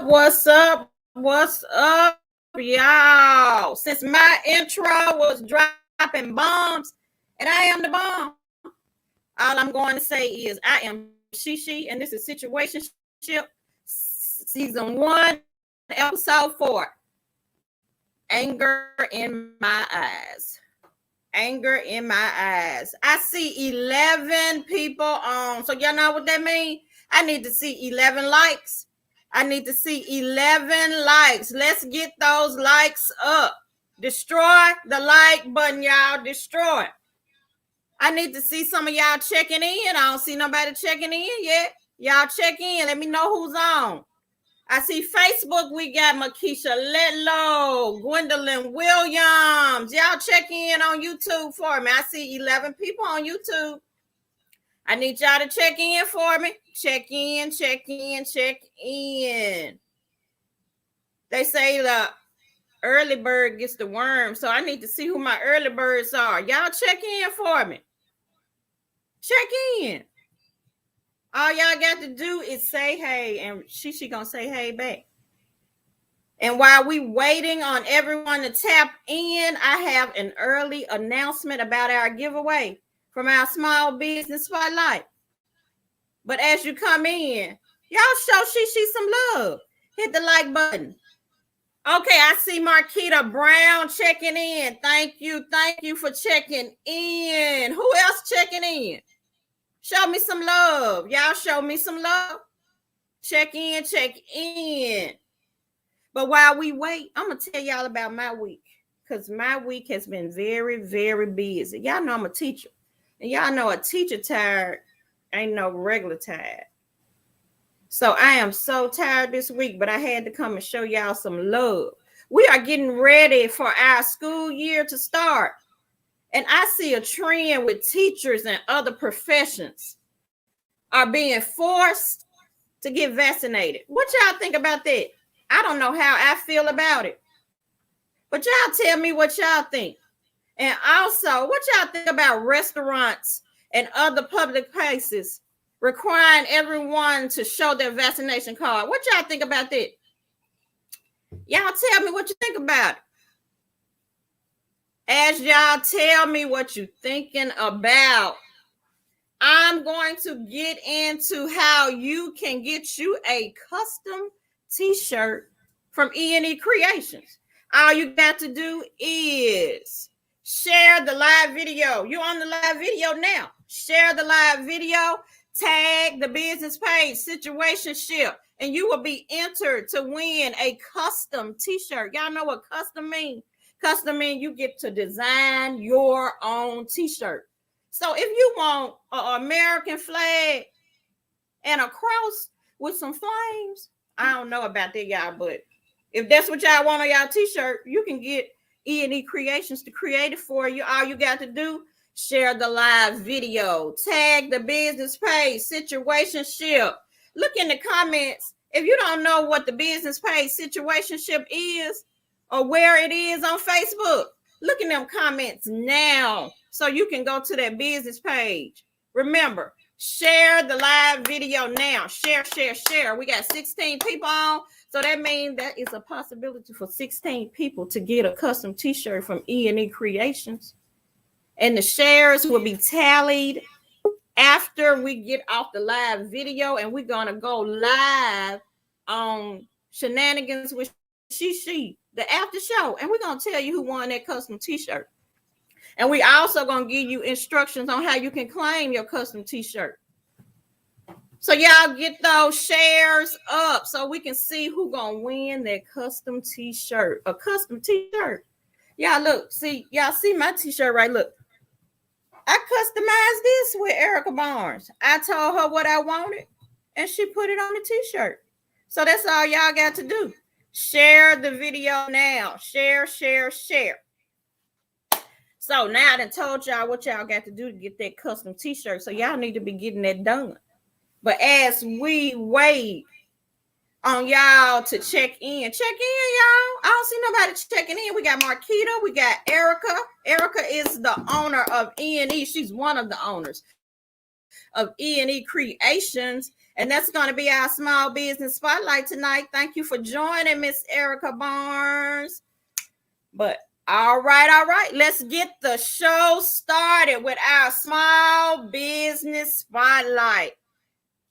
What's up? What's up, y'all? Since my intro was dropping bombs, and I am the bomb, all I'm going to say is I am Shishi, and this is Situationship Season 1, Episode 4. Anger in my eyes. Anger in my eyes. I see 11 people on. So y'all know what that means? I need to see 11 likes. I need to see 11 likes. Let's get those likes up. Destroy the like button, y'all. Destroy it. I need to see some of y'all checking in. I don't see nobody checking in yet. Y'all check in. Let me know who's on. I see Facebook. We got Makisha Letlow, Gwendolyn Williams. Y'all check in on YouTube for me. I see 11 people on YouTube. I need y'all to check in for me. Check in, check in, check in. They say the early bird gets the worm, so I need to see who my early birds are. Y'all check in for me. Check in. All y'all got to do is say hey, and she gonna say hey back. And while we waiting on everyone to tap in, I have an early announcement about our giveaway from our small business spotlight. But as you come in, y'all show Shishi some love. Hit the like button. Okay, I see Marquita Brown checking in. Thank you for checking in. Who else checking in? Show me some love. Y'all show me some love. Check in, check in. But while we wait, I'm going to tell y'all about my week, because my week has been very, very busy. Y'all know I'm a teacher. And y'all know a teacher tired ain't no regular tired. So I am so tired this week, but I had to come and show y'all some love. We are getting ready for our school year to start. And I see a trend with teachers and other professions are being forced to get vaccinated. What y'all think about that? I don't know how I feel about it. But y'all tell me what y'all think. And also, what y'all think about restaurants and other public places requiring everyone to show their vaccination card? What y'all think about that? Y'all tell me what you think about it. As y'all tell me what you're thinking about, I'm going to get into how you can get you a custom t-shirt from E&E Creations. All you got to do is share the live video. You're on the live video now. Share the live video, tag the business page, Situationship, and you will be entered to win a custom t-shirt. Y'all know what custom means? Custom means you get to design your own t-shirt. So if you want an American flag and a cross with some flames, I don't know about that, y'all, but if that's what y'all want on y'all t-shirt, you can get E&E Creations to create it for you. All you got to do, share the live video, tag the business page, Situationship. Look in the comments. If you don't know what the business page Situationship is or where it is on Facebook, look in them comments now so you can go to that business page. Remember, share the live video now. Share. We got 16 people on, so that means that is a possibility for 16 people to get a custom t-shirt from E&E Creations. And the shares will be tallied after we get off the live video, and we're going to go live on Shenanigans with Shishi, the after show, and we're going to tell you who won that custom t-shirt. And we also going to give you instructions on how you can claim your custom t-shirt. So y'all get those shares up so we can see who going to win that custom t-shirt. A custom t-shirt. Y'all look, y'all see my t-shirt, right? Look. I customized this with Erica Barnes. I told her what I wanted, and she put it on the t-shirt. So that's all y'all got to do. Share the video now. Share. So now I done told y'all what y'all got to do to get that custom t-shirt. So y'all need to be getting that done. But as we wait on y'all to check in, y'all. I don't see nobody checking in. We got Marquita. We got Erica. Erica is the owner of E&E. She's one of the owners of E&E Creations. And that's going to be our small business spotlight tonight. Thank you for joining, Miss Erica Barnes. But all right. Let's get the show started with our small business spotlight.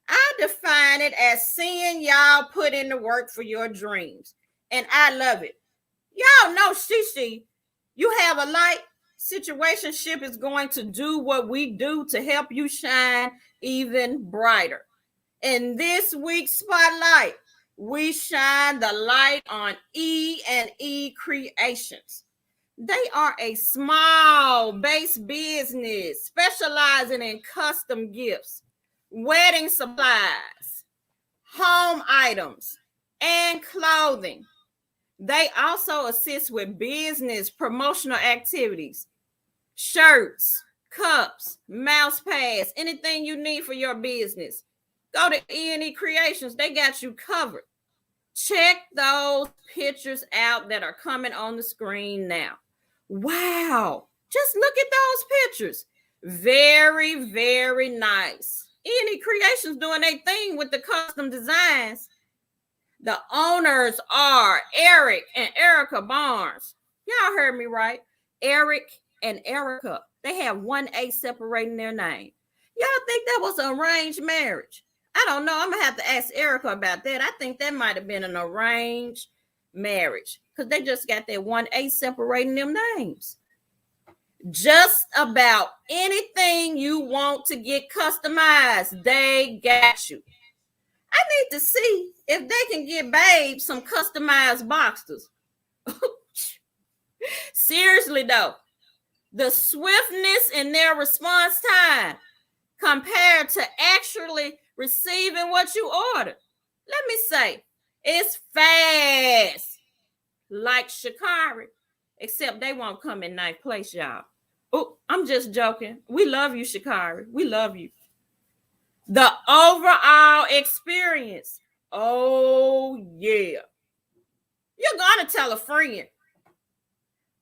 I define it as seeing y'all put in the work for your dreams. And I love it. Y'all know Shishi, you have a light. Situationship is going to do what we do to help you shine even brighter. In this week's spotlight, we shine the light on E&E Creations. They are a small base business specializing in custom gifts, wedding supplies, home items, and clothing. They also assist with business promotional activities, shirts, cups, mouse pads, anything you need for your business. Go to E&E Creations. They got you covered. Check those pictures out that are coming on the screen now. Wow. Just look at those pictures. Very, very nice. E&E Creations doing their thing with the custom designs. The owners are Eric and Erica Barnes. Y'all heard me right. Eric and Erica. They have one A separating their name. Y'all think that was an arranged marriage? I don't know. I'm going to have to ask Erica about that. I think that might have been an arranged marriage because they just got that one A separating them names. Just about anything you want to get customized, they got you. I need to see if they can get Babe some customized boxers. Seriously, though, the swiftness in their response time compared to actually receiving what you ordered, let me say, it's fast. Like Shikari, except they won't come in ninth place, y'all. Oh, I'm just joking. We love you, Shikari. We love you. The overall experience. Oh, yeah. You're going to tell a friend.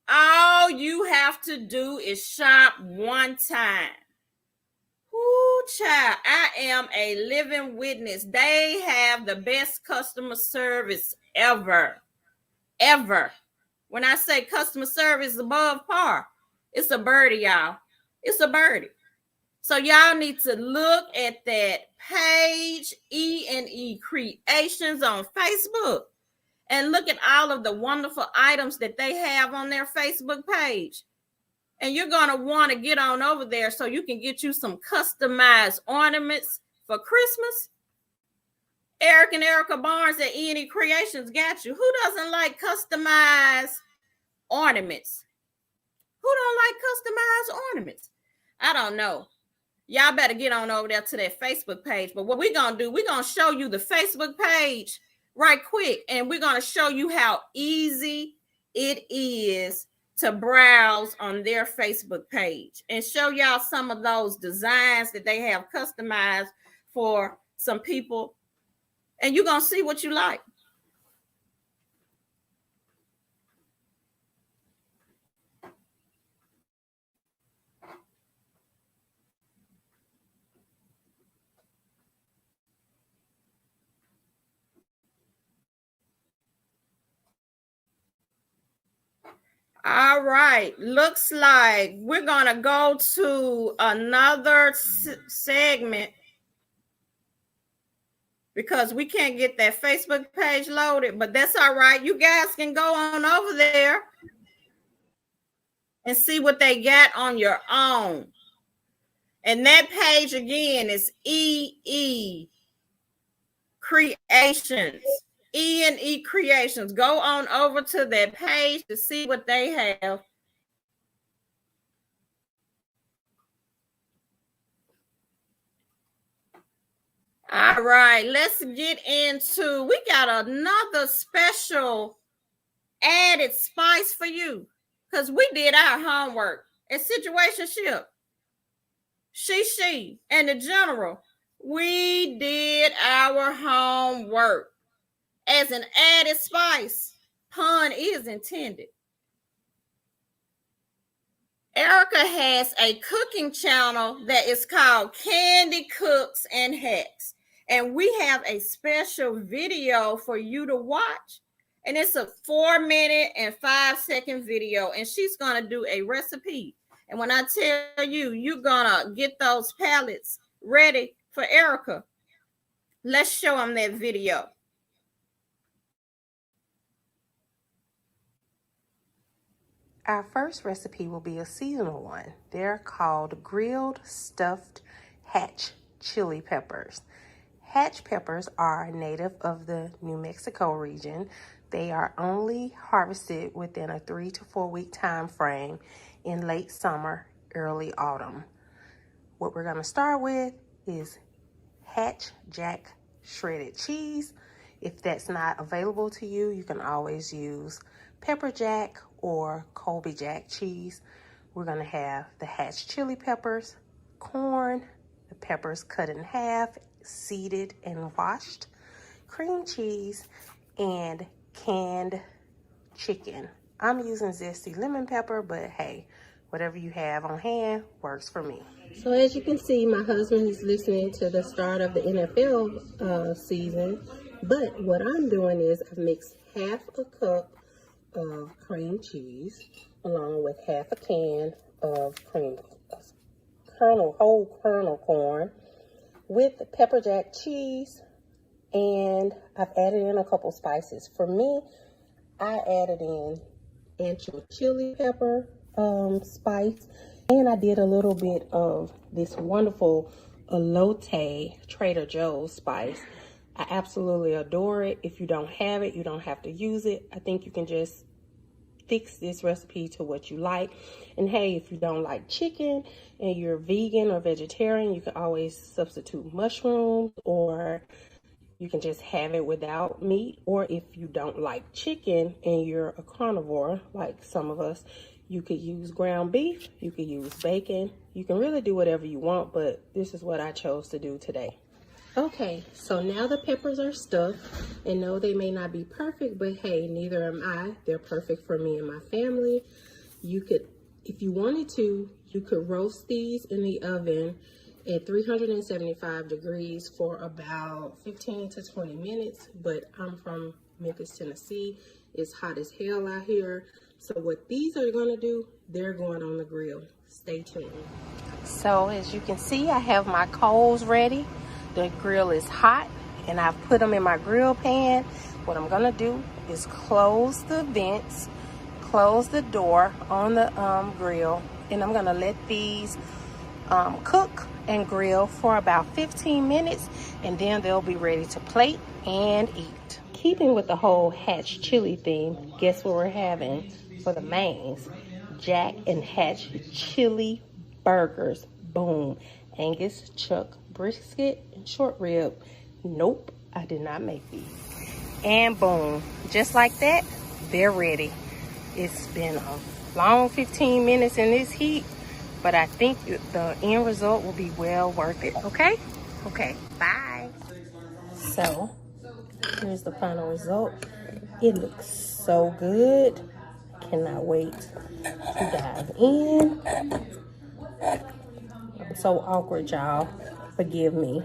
All you have to do is shop one time. Ooh, child, I am a living witness. They have the best customer service ever. Ever. When I say customer service above par, it's a birdie, y'all. It's a birdie. So y'all need to look at that page, E&E Creations on Facebook, and look at all of the wonderful items that they have on their Facebook page. And you're going to want to get on over there so you can get you some customized ornaments for Christmas. Eric and Erica Barnes at E&E Creations got you. Who doesn't like customized ornaments? Who don't like customized ornaments? I don't know. Y'all better get on over there to that Facebook page. But what we're going to do, we're going to show you the Facebook page right quick. And we're going to show you how easy it is to browse on their Facebook page and show y'all some of those designs that they have customized for some people. And you're going to see what you like. All right. Looks like we're going to go to another segment because we can't get that Facebook page loaded, but that's all right. You guys can go on over there and see what they got on your own. And that page again is E&E Creations. E&E Creations. Go on over to that page to see what they have. All right, let's get into, we got another special added spice for you because we did our homework at Situationship. She, and the general, we did our homework. As an added spice, pun is intended. Erica has a cooking channel that is called Candy Cooks and Hacks. And we have a special video for you to watch. And it's a 4-minute and 5-second video. And she's going to do a recipe. And when I tell you, you're going to get those palettes ready for Erica. Let's show them that video. Our first recipe will be a seasonal one. They're called grilled stuffed hatch chili peppers. Hatch peppers are native of the New Mexico region. They are only harvested within a 3 to 4 week time frame in late summer, early autumn. What we're going to start with is Hatch Jack shredded cheese. If that's not available to you, you can always use pepper jack or Colby Jack cheese. We're going to have the Hatch chili peppers, corn, the peppers cut in half, seeded and washed, cream cheese, and canned chicken. I'm using zesty lemon pepper, but hey, whatever you have on hand works for me. So as you can see, my husband is listening to the start of the NFL season, but what I'm doing is I've mixed half a cup of cream cheese along with half a can of whole kernel corn with pepper jack cheese, and I've added in a couple spices. For me, I added in ancho chili pepper spice, and I did a little bit of this wonderful elote Trader Joe's spice. I absolutely adore it. If you don't have it, you don't have to use it. I think you can just fix this recipe to what you like. And hey, if you don't like chicken and you're vegan or vegetarian, you can always substitute mushrooms, or you can just have it without meat. Or if you don't like chicken and you're a carnivore, like some of us, you could use ground beef, you could use bacon. You can really do whatever you want, but this is what I chose to do today. Okay, so now the peppers are stuffed, and no, they may not be perfect, but hey, neither am I. They're perfect for me and my family. You could, if you wanted to, you could roast these in the oven at 375 degrees for about 15 to 20 minutes, but I'm from Memphis, Tennessee. It's hot as hell out here. So what these are gonna do, they're going on the grill. Stay tuned. So as you can see, I have my coals ready. The grill is hot and I've put them in my grill pan. What I'm gonna do is close the vents, close the door on the grill, and I'm gonna let these cook and grill for about 15 minutes, and then they'll be ready to plate and eat. Keeping with the whole Hatch chili theme, guess what we're having for the mains? Jack and Hatch chili burgers. Boom. Angus, chuck, brisket, and short rib. Nope, I did not make these. And boom, just like that, they're ready. It's been a long 15 minutes in this heat, but I think the end result will be well worth it, okay? Okay, bye. So, here's the final result. It looks so good. I cannot wait to dive in. I'm so awkward, y'all. Forgive me.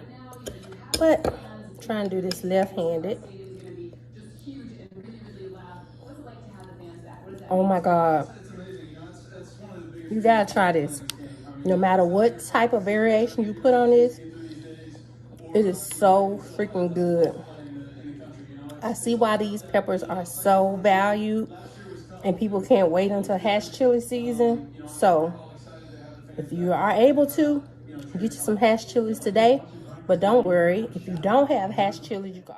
But I'm trying to do this left-handed. Oh my God. You gotta try this. No matter what type of variation you put on this, it is so freaking good. I see why these peppers are so valued and people can't wait until Hatch chili season. So if you are able to, get you some Hatch chilies today. But don't worry, if you don't have Hatch chilies, you can.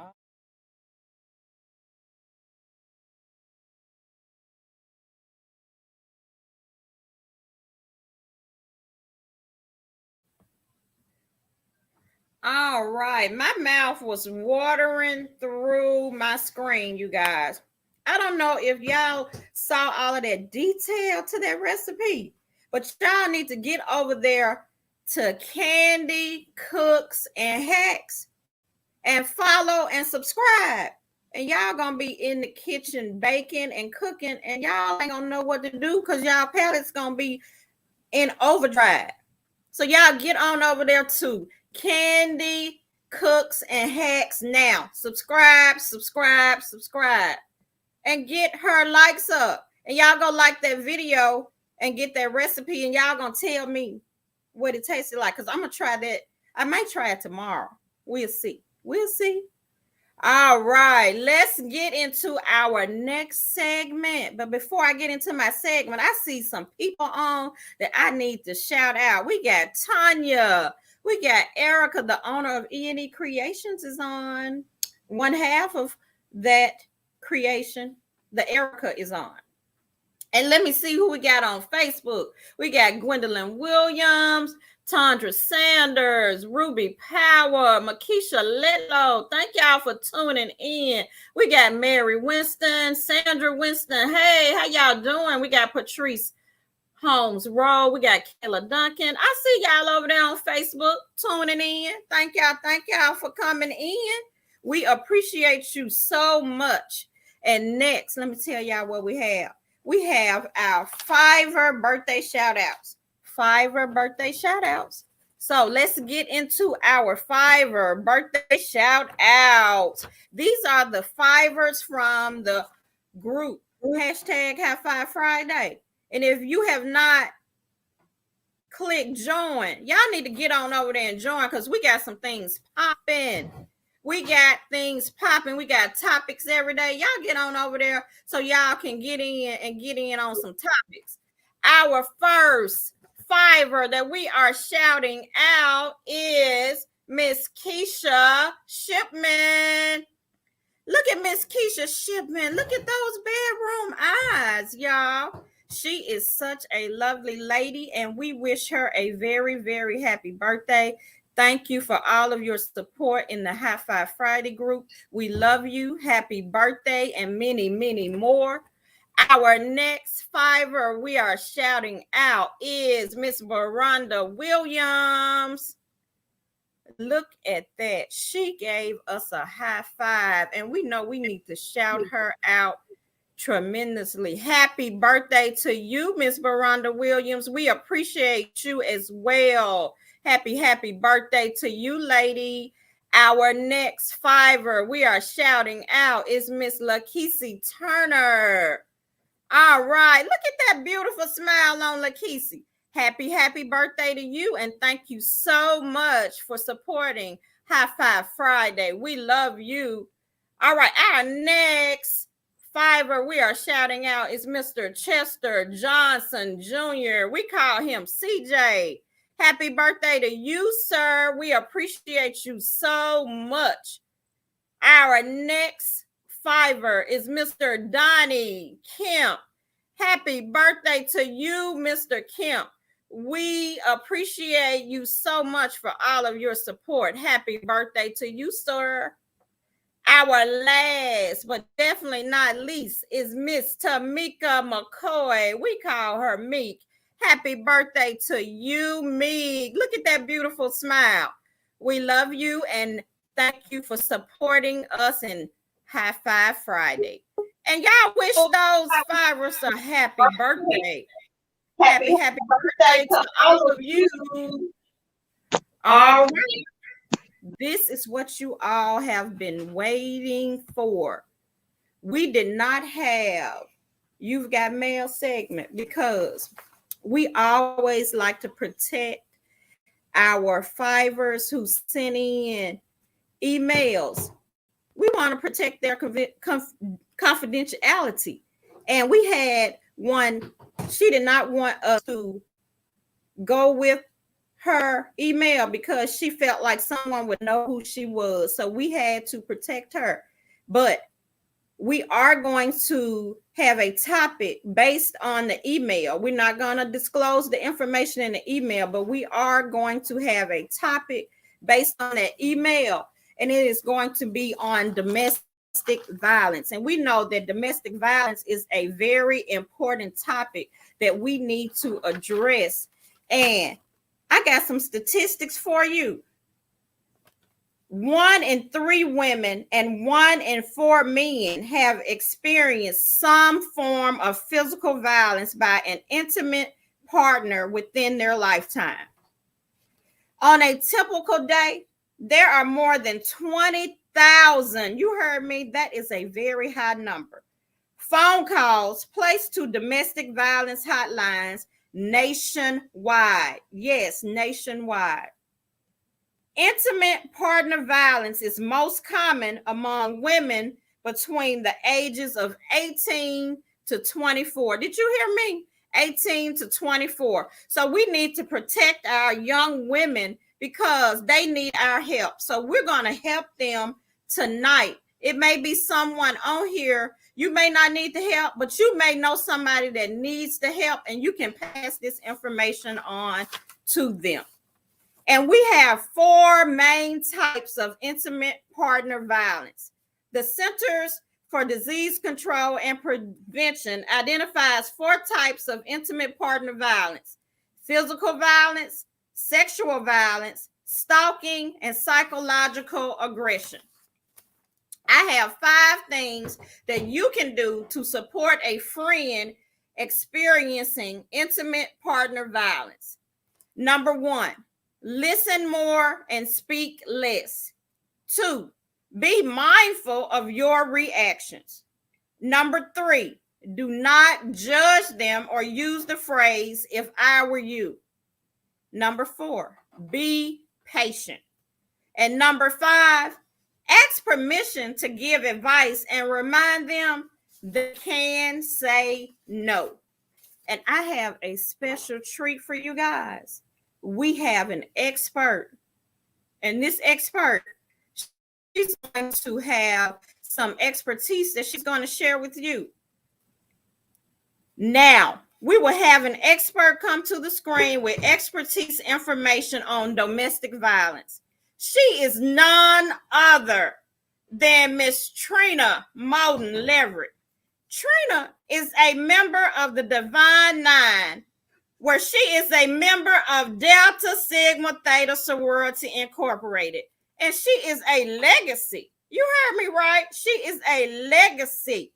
All right, my mouth was watering through my screen, you guys. I don't know if y'all saw all of that detail to that recipe, but y'all need to get over there to Candy Cooks and Hacks and follow and subscribe. And y'all gonna be in the kitchen baking and cooking, and y'all ain't gonna know what to do because y'all palate's gonna be in overdrive. So y'all get on over there too. Candy cooks and hacks now. Subscribe, and get her likes up. And y'all go like that video and get that recipe, and y'all gonna tell me what it tasted like, because I'm gonna try that. I might try it tomorrow. We'll see. All right, let's get into our next segment. But before I get into my segment, I see some people on that I need to shout out. We got Tanya. We got Erica, the owner of E&E Creations, is on. One half of that creation, the Erica, is on. And let me see who we got on Facebook. We got Gwendolyn Williams, Tandra Sanders, Ruby Power, Makisha Letlow. Thank y'all for tuning in. We got Mary Winston, Sandra Winston. Hey, how y'all doing? We got Patrice Holmes Rowe. We got Kayla Duncan. I see y'all over there on Facebook tuning in. Thank y'all for coming in. We appreciate you so much. And next, let me tell y'all what we have. We have our Fiverr birthday shout outs. So let's get into our Fiverr birthday shout outs. These are the Fivers from the group hashtag High Five Friday. And if you have not clicked join, y'all need to get on over there and join, because we got some things popping. We got topics every day. Y'all get on over there so y'all can get in on some topics. Our first Fiverr that we are shouting out is Miss Keisha Shipman. Look at Miss Keisha Shipman. Look at those bedroom eyes, y'all. She is such a lovely lady, and we wish her a very, very happy birthday. Thank you for all of your support in the High Five Friday group. We love you. Happy birthday and many, many more. Our next Fiverr we are shouting out is Miss Veranda Williams. Look at that. She gave us a high five, and we know we need to shout her out tremendously. Happy birthday to you, Miss Veranda Williams. We appreciate you as well. Happy birthday to you, lady. Our next Fiverr we are shouting out is Miss Lakisi Turner. All right, look at that beautiful smile on Lakisi. Happy birthday to you, and thank you so much for supporting High Five Friday. We love you. All right, our next Fiverr we are shouting out is Mr. Chester Johnson Jr. We call him CJ. Happy birthday to you, sir. We appreciate you so much. Our next Fiverr is Mr. Donnie Kemp. Happy birthday to you, Mr. Kemp. We appreciate you so much for all of your support. Happy birthday to you, sir. Our last, but definitely not least, is Miss Tamika McCoy. We call her Meek. Happy birthday to you, Meek. Look at that beautiful smile. We love you, and thank you for supporting us in High Five Friday. And y'all wish those Fivers a happy birthday. Happy birthday to all of you. All right. This is what you all have been waiting for. We did not have You've Got Mail segment because we always like to protect our Fivers who send in emails. We want to protect their confidentiality. And we had one, she did not want us to go with her email because she felt like someone would know who she was. So we had to protect her. But we are going to have a topic based on the email. We're not going to disclose the information in the email, but we are going to have a topic based on that email. And it is going to be on domestic violence. And we know that domestic violence is a very important topic that we need to address. And I got some statistics for you. 1 in 3 women and 1 in 4 men have experienced some form of physical violence by an intimate partner within their lifetime. On a typical day, There are more than 20,000. You heard me. That is a very high number. Phone calls placed to domestic violence hotlines nationwide. Yes, nationwide. Intimate partner violence is most common among women between the ages of 18 to 24. Did you hear me? 18 to 24. So we need to protect our young women because they need our help. So we're going to help them tonight. It may be someone on here. You may not need the help, but you may know somebody that needs the help, and you can pass this information on to them. And we have 4 main types of intimate partner violence. The Centers for Disease Control and Prevention identifies 4 types of intimate partner violence: physical violence, sexual violence, stalking, and psychological aggression. I have 5 things that you can do to support a friend experiencing intimate partner violence. Number 1, listen more and speak less. 2, be mindful of your reactions. Number 3, do not judge them or use the phrase, "if I were you." Number 4, be patient. And number 5, ask permission to give advice and remind them they can say no. And I have a special treat for you guys. We have an expert, and this expert, she's going to have some expertise that she's going to share with you. Now, we will have an expert come to the screen with expertise information on domestic violence. She is none other than Miss Trina Moulton Leverett. Trina is a member of the Divine Nine, where she is a member of Delta Sigma Theta Sorority Incorporated. And she is a legacy. You heard me right. She is a legacy.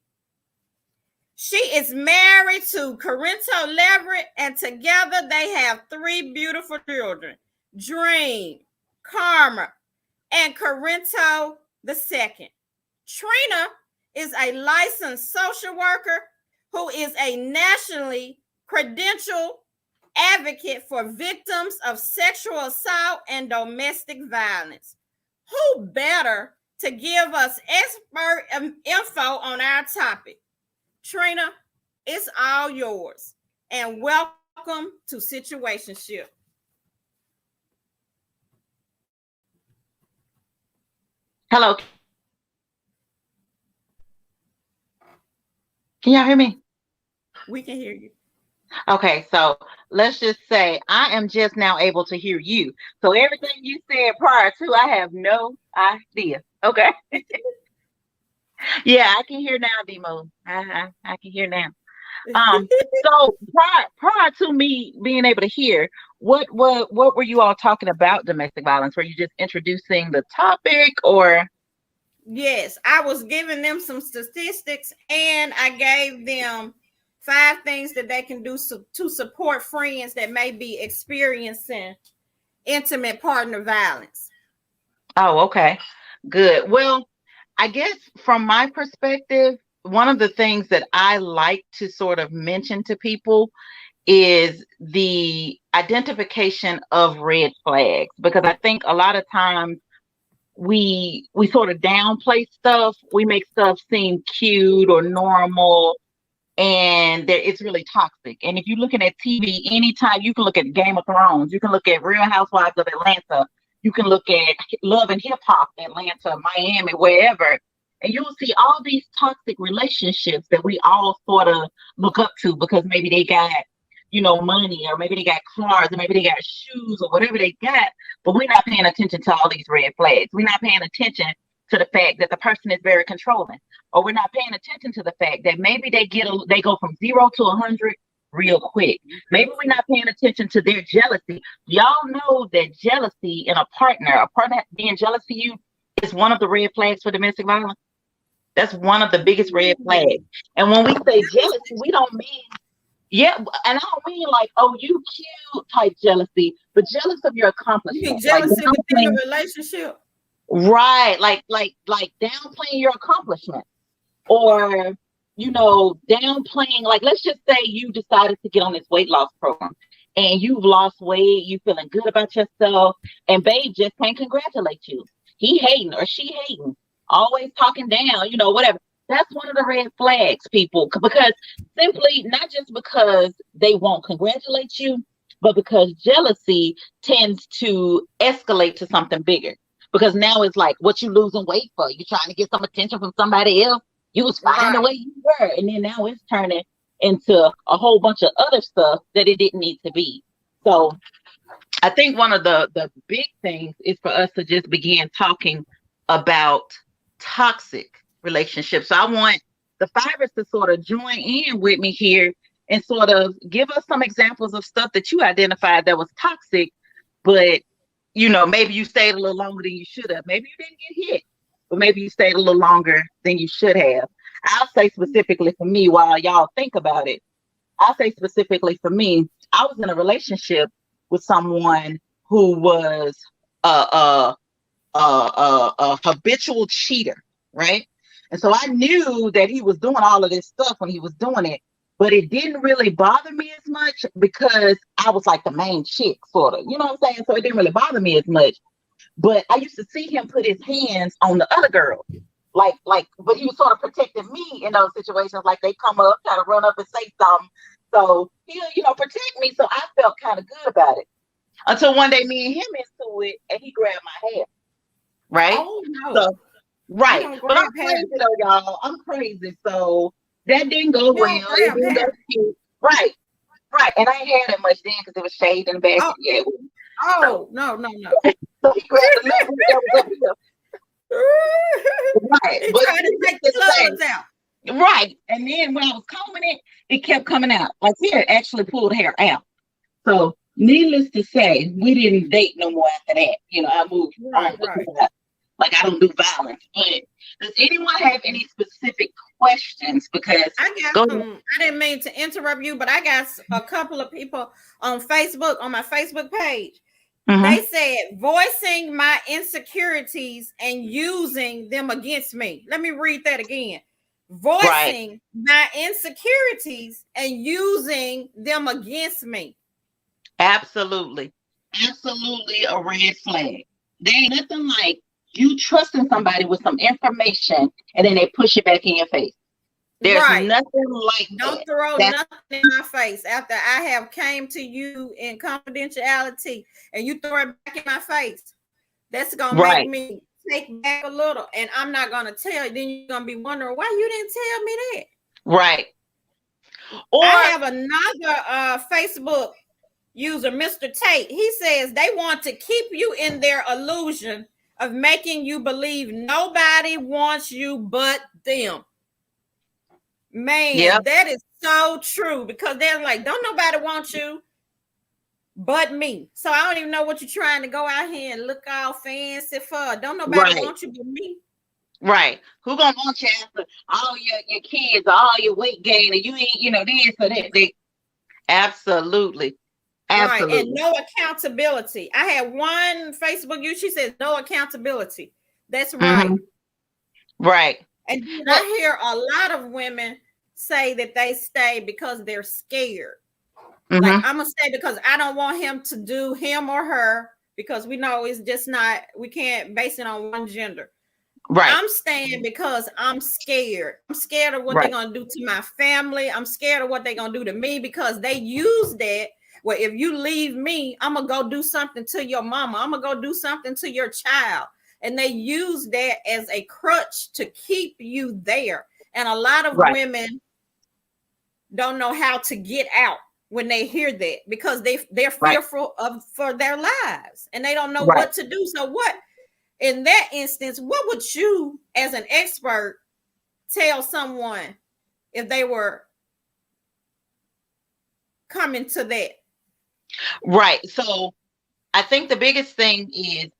She is married to Corinto Leverett, and together they have 3 beautiful children: Dream, Karma, and Corinto II. Trina is a licensed social worker who is a nationally credentialed advocate for victims of sexual assault and domestic violence. Who better to give us expert info on our topic? Trina, it's all yours. And welcome to Situationship. Hello. Can y'all hear me? We can hear you. Okay, so let's just say I am just now able to hear you. So everything you said prior to, I have no idea. Okay. Yeah, I can hear now, Demo. I can hear now. So prior to me being able to hear, what were you all talking about domestic violence? Were you just introducing the topic, or? Yes, I was giving them some statistics, and I gave them 5 things that they can do to support friends that may be experiencing intimate partner violence. Oh, okay. Good. Well, I guess from my perspective, one of the things that I like to sort of mention to people is the identification of red flags, because I think a lot of times we sort of downplay stuff. We make stuff seem cute or normal, and it's really toxic. And if you're looking at TV, anytime, you can look at Game of Thrones, you can look at Real Housewives of Atlanta, you can look at Love and Hip Hop, Atlanta, Miami, wherever, and you'll see all these toxic relationships that we all sort of look up to because maybe they got, money, or maybe they got cars, or maybe they got shoes, or whatever they got, but we're not paying attention to all these red flags. We're not paying attention to the fact that the person is very controlling, or we're not paying attention to the fact that maybe they go from 0 to 100 real quick. Maybe we're not paying attention to their jealousy. Y'all know that jealousy in a partner being jealous of you, is one of the red flags for domestic violence. That's one of the biggest red flags. And when we say jealousy, we don't mean Yeah, and I don't mean like, oh, you cute type jealousy, but jealous of your You mean accomplishments, like jealousy within a relationship? right, like downplaying your accomplishments, or downplaying. Like, let's just say you decided to get on this weight loss program, and you've lost weight, you feeling good about yourself, and babe just can't congratulate you. He hating or she hating, always talking down, whatever. That's one of the red flags, people, because simply not just because they won't congratulate you, but because jealousy tends to escalate to something bigger. Because now it's like, what you losing weight for? You trying to get some attention from somebody else? You was fine the way you were, and then now it's turning into a whole bunch of other stuff that it didn't need to be. So I think one of the big things is for us to just begin talking about toxic relationships. So I want the fibers to sort of join in with me here and sort of give us some examples of stuff that you identified that was toxic, but maybe you stayed a little longer than you should have. Maybe you didn't get hit, but maybe you stayed a little longer than you should have. I'll say specifically for me, while y'all think about it, I'll say specifically for me, I was in a relationship with someone who was a habitual cheater, right? And so I knew that he was doing all of this stuff when he was doing it, but it didn't really bother me as much because I was like the main chick, sort of. You know what I'm saying? So it didn't really bother me as much. But I used to see him put his hands on the other girl. But he was sort of protecting me in those situations. Like, they come up, try to run up and say something. So he'll, protect me. So I felt kind of good about it. Until one day me and him into it, and he grabbed my hair. Right? Oh, no. So, right. But I'm crazy though, y'all. I'm crazy. So that didn't go well. It didn't go cute. Right. Right. And I ain't had that much then because it was shaved in the back. Oh, yeah. no. So he grabbed the little that was up here. Right. He tried to take the slugs out. Right. And then when I was combing it, it kept coming out. Like, he had actually pulled hair out. So needless to say, we didn't date no more after that. I moved on. Like, I don't do violence. But does anyone have any specific questions? Because I didn't mean to interrupt you, but I got a couple of people on Facebook, on my Facebook page. They said voicing my insecurities and using them against me. Let me read that again. Voicing my insecurities and using them against me. Absolutely a red flag. There ain't nothing like you trusting somebody with some information and then they push it back in your face. There's nothing like Don't that. throw nothing in my face after I have came to you in confidentiality and you throw it back in my face. That's gonna make me take back a little, and I'm not gonna tell you. Then you're gonna be wondering why you didn't tell me that. Right. Or I have another Facebook user, Mr. Tate. He says they want to keep you in their illusion of making you believe nobody wants you but them. Man, that is so true, because they're like, don't nobody want you but me. So I don't even know what you're trying to go out here and look all fancy for. Don't nobody want you but me. Right. Who gonna want you after all your kids, all your weight gain, and you ain't, this or that. Absolutely. Right. And no accountability. I had one Facebook user, she says no accountability. That's right. Right. And I hear a lot of women say that they stay because they're scared. Like, I'm gonna stay because I don't want him to do him or her, because we know it's just not, we can't base it on one gender. Right. I'm staying because I'm scared. I'm scared of what they're gonna do to my family. I'm scared of what they're gonna do to me, because they use that. Well, if you leave me, I'm gonna go do something to your mama. I'm gonna go do something to your child. And they use that as a crutch to keep you there. And a lot of women don't know how to get out when they hear that, because they're fearful for their lives, and they don't know what to do. So what, in that instance, what would you as an expert tell someone if they were coming to that? Right. So I think the biggest thing is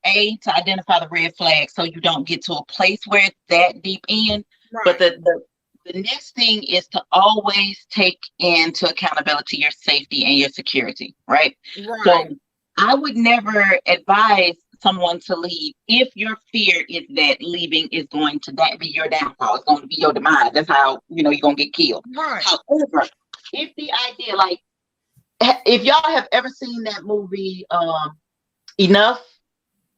to identify the red flags so you don't get to a place where it's that deep in. But the the next thing is to always take into accountability your safety and your security, right? So Right. I would never advise someone to leave if your fear is that leaving is going to be your downfall. It's going to be your demise. That's how, you're going to get killed. Right. However, if the idea, like, if y'all have ever seen that movie, Enough,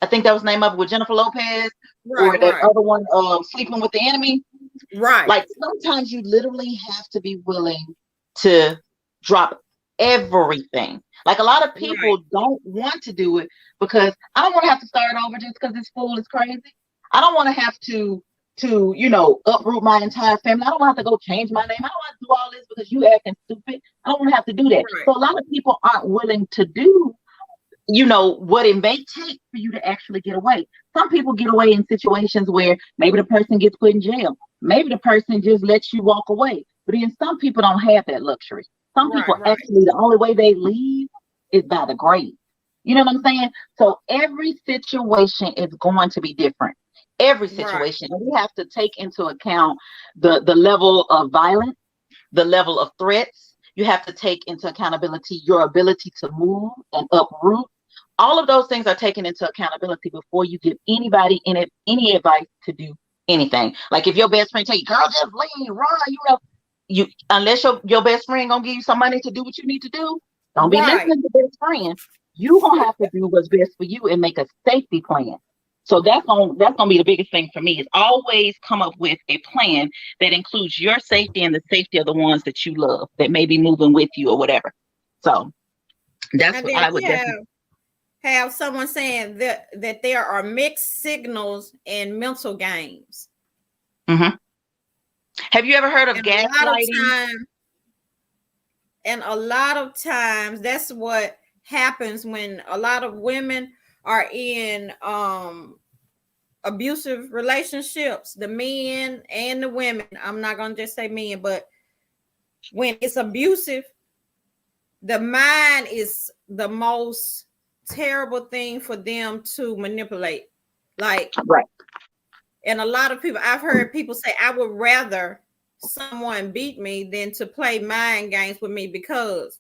I think that was the name of it, with Jennifer Lopez, or Right. that Right. other one, Sleeping with the Enemy. Right. Like, sometimes you literally have to be willing to drop everything. Like, a lot of people don't want to do it because I don't want to have to start over just because this fool is crazy. I don't want to have to uproot my entire family. I don't want to have to go change my name. I don't want to do all this because you acting stupid. I don't want to have to do that. Right. So a lot of people aren't willing to do, what it may take for you to actually get away. Some people get away in situations where maybe the person gets put in jail. Maybe the person just lets you walk away. But then some people don't have that luxury. Some people Right. actually, the only way they leave is by the grave. You know what I'm saying? So every situation is going to be different. Every situation. And we have to take into account the level of violence, the level of threats. You have to take into accountability your ability to move and uproot. All of those things are taken into accountability before you give anybody any advice to do anything. Like, if your best friend tell you, girl, just leave, run, unless your best friend gonna give you some money to do what you need to do, don't be listening to best friend. You gonna have to do what's best for you and make a safety plan. So that's gonna be the biggest thing for me, is always come up with a plan that includes your safety and the safety of the ones that you love that may be moving with you or whatever. So that's what I would definitely have someone saying that there are mixed signals in mental games. Mm-hmm. Have you ever heard of gaslighting? And a lot of times that's what happens when a lot of women are in abusive relationships, the men and the women. I'm not going to just say men, but when it's abusive, the mind is the most terrible thing for them to manipulate. Like, right. And a lot of people, I've heard people say, I would rather someone beat me than to play mind games with me, because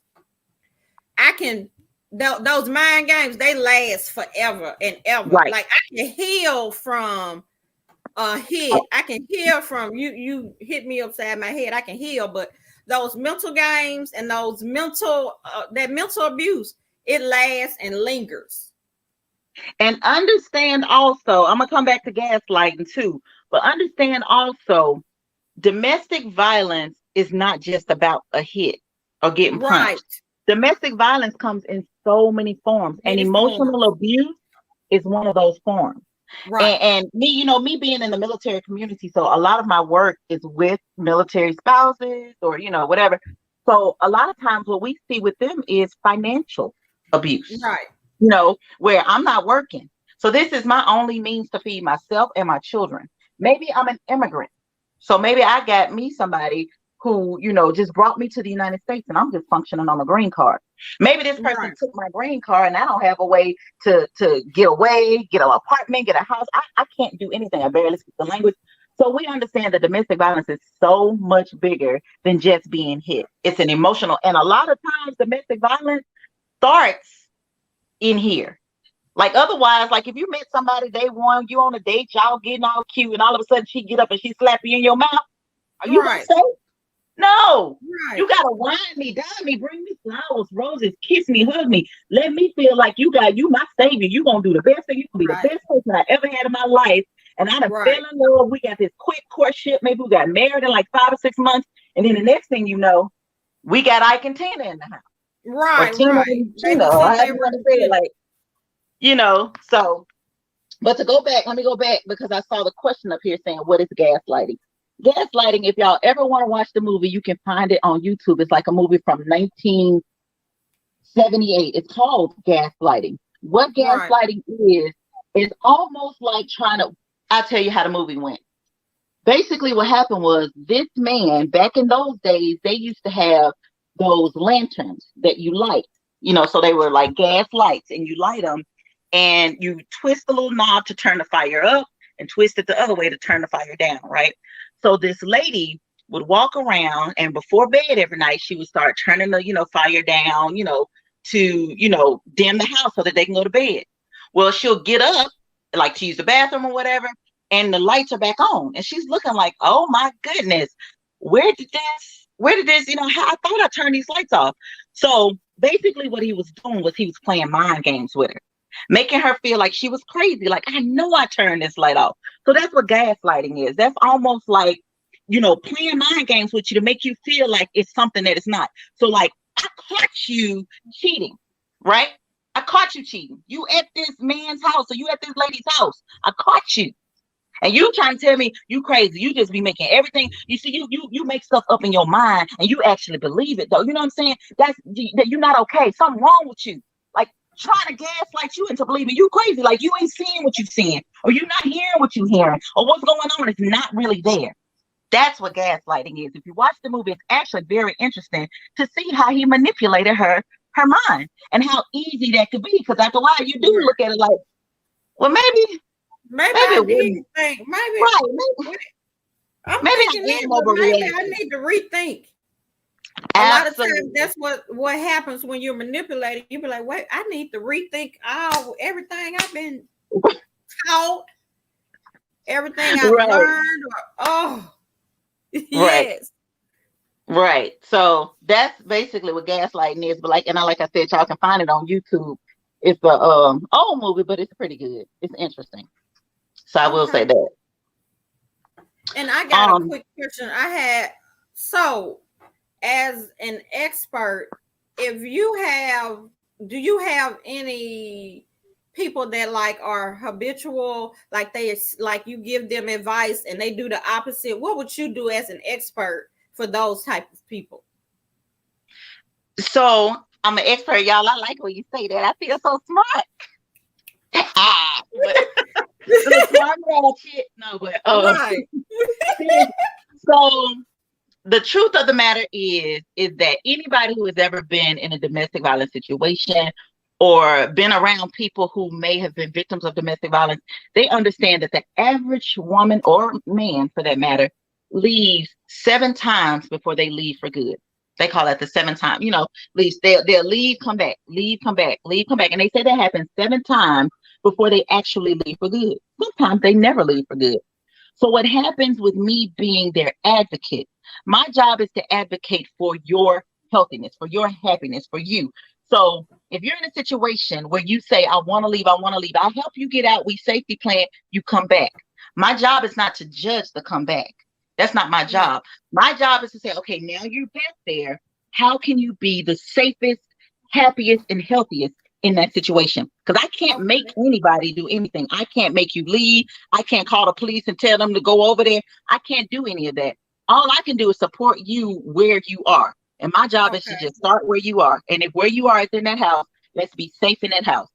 those mind games, they last forever and ever. Right. Like, I can heal from a hit. I can heal from you hit me upside my head. I can heal, but those mental games and those that mental abuse, it lasts and lingers. And understand also, I'm gonna come back to gaslighting too, but understand also, domestic violence is not just about a hit or getting punched. Domestic violence comes in so many forms, and emotional abuse is one of those forms. Right. And me, me being in the military community, so a lot of my work is with military spouses or, whatever. So a lot of times what we see with them is financial abuse. Right. Where I'm not working. So this is my only means to feed myself and my children. Maybe I'm an immigrant. So maybe I got me somebody who, just brought me to the United States and I'm just functioning on a green card. Maybe this person took my green card and I don't have a way to get away, get an apartment, get a house. I can't do anything. I barely speak the language. So we understand that domestic violence is so much bigger than just being hit. It's an emotional, and a lot of times domestic violence starts in here. Like, otherwise, like, if you met somebody day one, you on a date, y'all getting all cute, and all of a sudden she get up and she slap you in your mouth, are you gonna say no? You gotta wine me, dine me, bring me flowers, roses, kiss me, hug me, let me feel like you my savior. You gonna do the best thing. You gonna be the best person I ever had in my life. And I done fell in love. We got this quick courtship. Maybe we got married in like 5 or 6 months, and then the next thing you know, we got Ike and Tina in the house. Right. So, but let me go back, because I saw the question up here saying, what is gaslighting? Gaslighting, if y'all ever want to watch the movie, you can find it on YouTube. It's like a movie from 1978. It's called Gaslighting. What gaslighting is almost like I'll tell you how the movie went. Basically, what happened was, this man, back in those days, they used to have those lanterns that you light, so they were like gas lights, and you light them and you twist the little knob to turn the fire up and twist it the other way to turn the fire down, right? So this lady, would walk around, and before bed every night, she would start turning the, fire down, to, dim the house so that they can go to bed. Well, she'll get up, like to use the bathroom or whatever, and the lights are back on. And she's looking like, oh my goodness, where did this, how I thought I turned these lights off. So basically what he was doing was he was playing mind games with her, making her feel like she was crazy. Like, I know I turned this light off. So that's what gaslighting is. That's almost like, playing mind games with you to make you feel like it's something that it's not. So like, I caught you cheating, right? I caught you cheating. You at this man's house, or you at this lady's house. I caught you. And you trying to tell me you crazy. You just be making everything. You see, you make stuff up in your mind and you actually believe it though. You know what I'm saying? That you're not okay. Something wrong with you. Like trying to gaslight you into believing you crazy. Like you ain't seeing what you're seeing, or you're not hearing what you're hearing, or what's going on is not really there. That's what gaslighting is. If you watch the movie, it's actually very interesting to see how he manipulated her mind and how easy that could be. Because after a while, you do look at it like, well, maybe I need to think. Maybe, right, maybe I need to rethink. Absolutely. A lot of times that's what happens when you're manipulating. You be like, wait, I need to rethink everything I've been taught, everything I've learned, yes. Right. So that's basically what gaslighting is. But like I said, y'all can find it on YouTube. It's a old movie, but it's pretty good. It's interesting. So I will say that. And I got a quick question. As an expert, do you have any people that like are habitual, like you give them advice and they do the opposite? What would you do as an expert for those type of people? So I'm an expert, y'all. I like when you say that. I feel so smart. Right. So the truth of the matter is that anybody who has ever been in a domestic violence situation or been around people who may have been victims of domestic violence, they understand that the average woman or man, for that matter, leaves 7 times before they leave for good. They call it the 7 time, leaves. They'll leave, come back, leave, come back, leave, come back. And they say that happens 7 times before they actually leave for good. Sometimes they never leave for good. So what happens with me being their advocate, my job is to advocate for your healthiness, for your happiness, for you. So if you're in a situation where you say, I want to leave, I help you get out, we safety plan, you come back. My job is not to judge the comeback. That's not my job. My job is to say, okay, now you're back there. How can you be the safest, happiest, and healthiest in that situation? Because I can't make anybody do anything. I can't make you leave. I can't call the police and tell them to go over there. I can't do any of that. All I can do is support you where you are. And my job is to just start where you are. And if where you are is in that house, let's be safe in that house.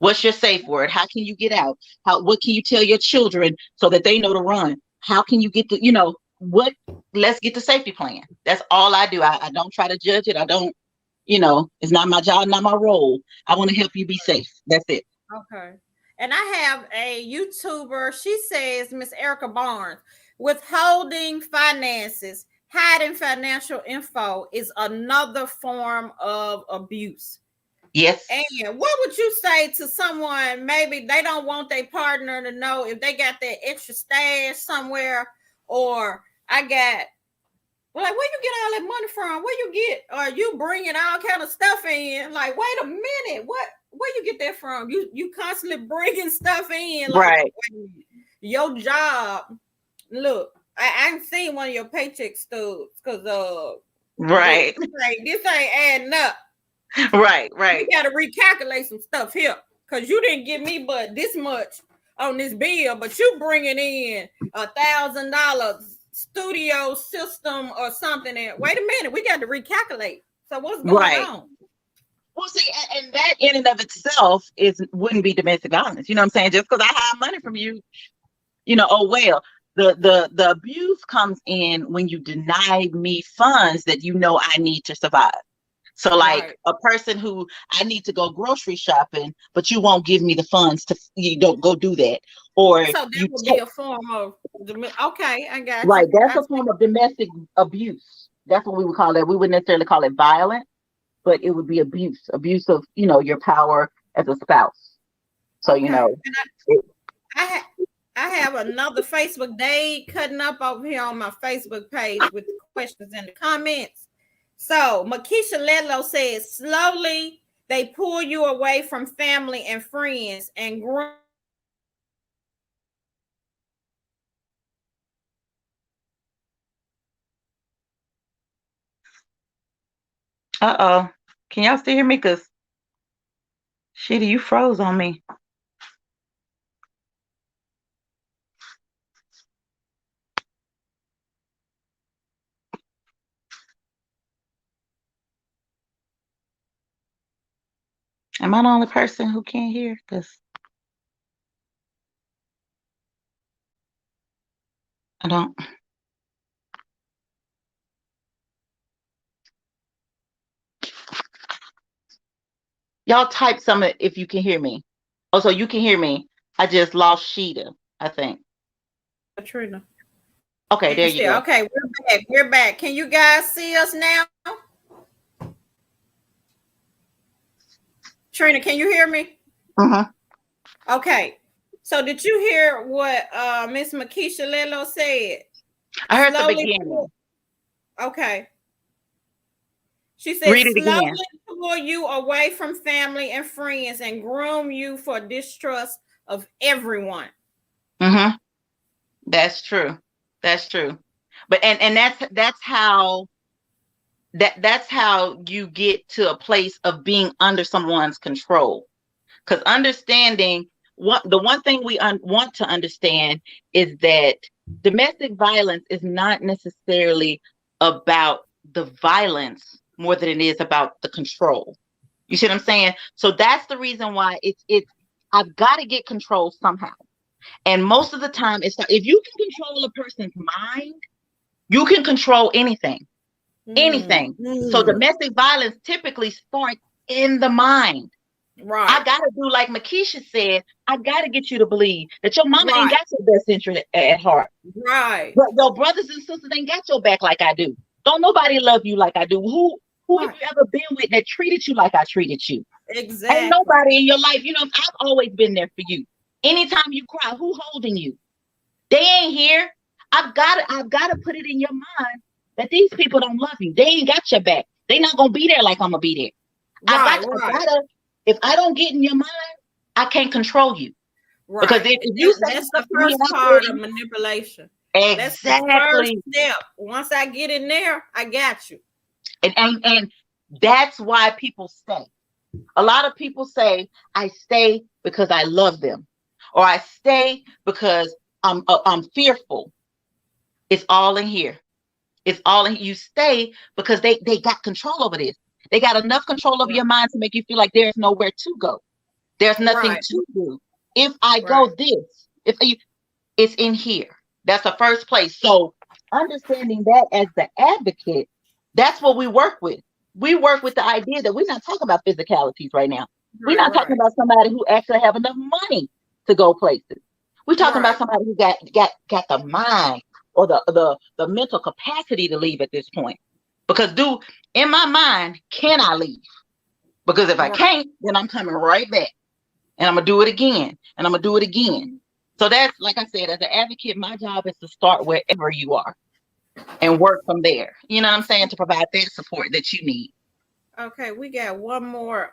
What's your safe word? How can you get out? What can you tell your children so that they know to run? How can you get the, let's get the safety plan. That's all I do. I don't try to judge it. I don't, it's not my job, not my role. I want to help you be safe. That's it. Okay. And I have a YouTuber. She says, Miss Erica Barnes, withholding finances, hiding financial info is another form of abuse. Yes. And what would you say to someone, maybe they don't want their partner to know if they got that extra stash somewhere, or where you get all that money from? Where you get, or you bringing all kind of stuff in? Like, wait a minute, where you get that from? You constantly bringing stuff in, like, right? Your job. Look, I ain't seen one of your paycheck stubs because right, this ain't adding up. Right. We got to recalculate some stuff here because you didn't give me but this much on this bill, but you bringing in $1,000 studio system or something. And wait a minute, we got to recalculate. So what's going on? Well, see, and that in and of itself wouldn't be domestic violence. You know what I'm saying? Just because I hide money from you, the abuse comes in when you deny me funds that I need to survive. So like a person who I need to go grocery shopping, but you won't give me the funds you don't go do that. or So that you would be take, a form of okay, I got right, you. that's a form of domestic abuse. That's what we would call it. We wouldn't necessarily call it violence, but it would be abuse of, your power as a spouse. So, Okay. And it, I I have another Facebook. They cutting up over here on my Facebook page with questions in the comments. So Makisha Ledlow says slowly they pull you away from family and friends and groom. uh-oh. Can y'all still hear me? Because, Shitty, you froze on me. Am I the only person who can't hear? Because I don't. Y'all type some if you can hear me. Oh, so you can hear me. I just lost Sheeta, I think. Trina. Okay, there you go. Okay, we're back. We're back. Can you guys see us now? Trina, can you hear me? Mm-hmm. Okay. So did you hear what Miss Makisha Lelo said? I heard the Slowly beginning. Okay. She said Read it slowly again. pull you away from family and friends and groom you for distrust of everyone. Mm-hmm. That's true. That's true. But and that's how that's how you get to a place of being under someone's control. Because understanding the one thing we want to understand is that domestic violence is not necessarily about the violence more than it is about the control. You see what I'm saying? So that's the reason why it's I've got to get control somehow. And most of the time, it's if you can control a person's mind, you can control anything. Anything. So domestic violence typically starts in the mind. Right. I gotta do like Makisha said. I gotta get you to believe that your mama ain't Right. got your best interest at heart. Right. But your brothers and sisters ain't got your back like I do. Don't nobody love you like I do. Who have you ever been with that treated you like I treated you? Exactly. Ain't nobody in your life. I've always been there for you. Anytime you cry, who holding you? They ain't here. I've gotta put it in your mind that these people don't love you. They ain't got your back. They not gonna be there like I'm gonna be there. I gotta, if I don't get in your mind, I can't control you. Right. Because if you say that's the first part of manipulation. Exactly. That's the first step. Once I get in there, I got you. And that's why people stay. A lot of people say, I stay because I love them, or I stay because I'm fearful. It's all in here. It's all in. You stay because they got control over this. They got enough control over your mind to make you feel like there's nowhere to go. There's nothing to do. If I go this, it's in here. That's the first place. So understanding that as the advocate, that's what we work with. We work with the idea that we're not talking about physicalities right now. We're not talking about somebody who actually have enough money to go places. We're talking about somebody who got the mind or the mental capacity to leave at this point. Because in my mind, can I leave? Because if I can't, then I'm coming right back. And I'm going to do it again. And I'm going to do it again. So that's, like I said, as an advocate, my job is to start wherever you are and work from there. You know what I'm saying? To provide that support that you need. Okay, we got one more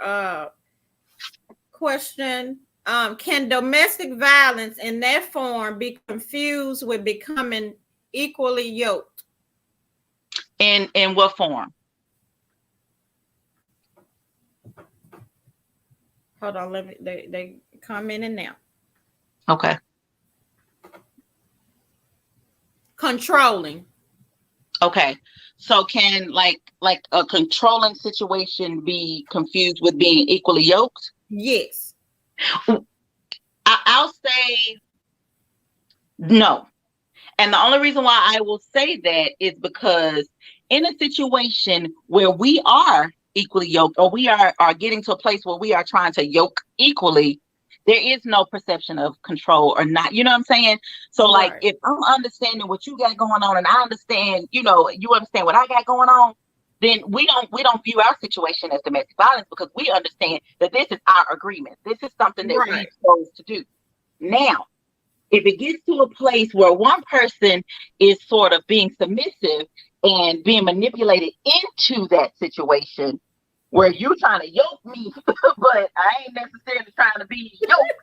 question. Can domestic violence in that form be confused with becoming equally yoked? In what form? Hold on, let me. They commenting now. Okay. Controlling. Okay. So can like a controlling situation be confused with being equally yoked? Yes. I'll say no. And the only reason why I will say that is because in a situation where we are equally yoked, or we are getting to a place where we are trying to yoke equally, there is no perception of control or not. You know what I'm saying? So like, Right. if I'm understanding what you got going on and I understand, you understand what I got going on, then we don't view our situation as domestic violence, because we understand that this is our agreement. This is something that we Right. chose to do. Now, if it gets to a place where one person is sort of being submissive and being manipulated into that situation, where you're trying to yoke me, but I ain't necessarily trying to be yoked,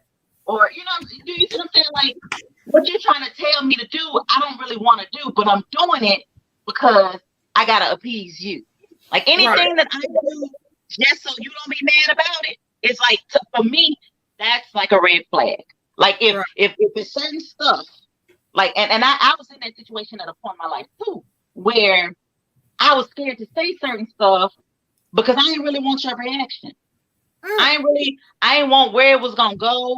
or do you see what I'm saying? Like, what you're trying to tell me to do, I don't really want to do, but I'm doing it because I gotta appease you. Like, Right. anything that I do just so you don't be mad about it, it's like, for me, that's like a red flag. Like, if Right. if it's certain stuff, like, and I was in that situation at a point in my life too, where I was scared to say certain stuff because I didn't really want your reaction. Mm. I ain't want where it was gonna go.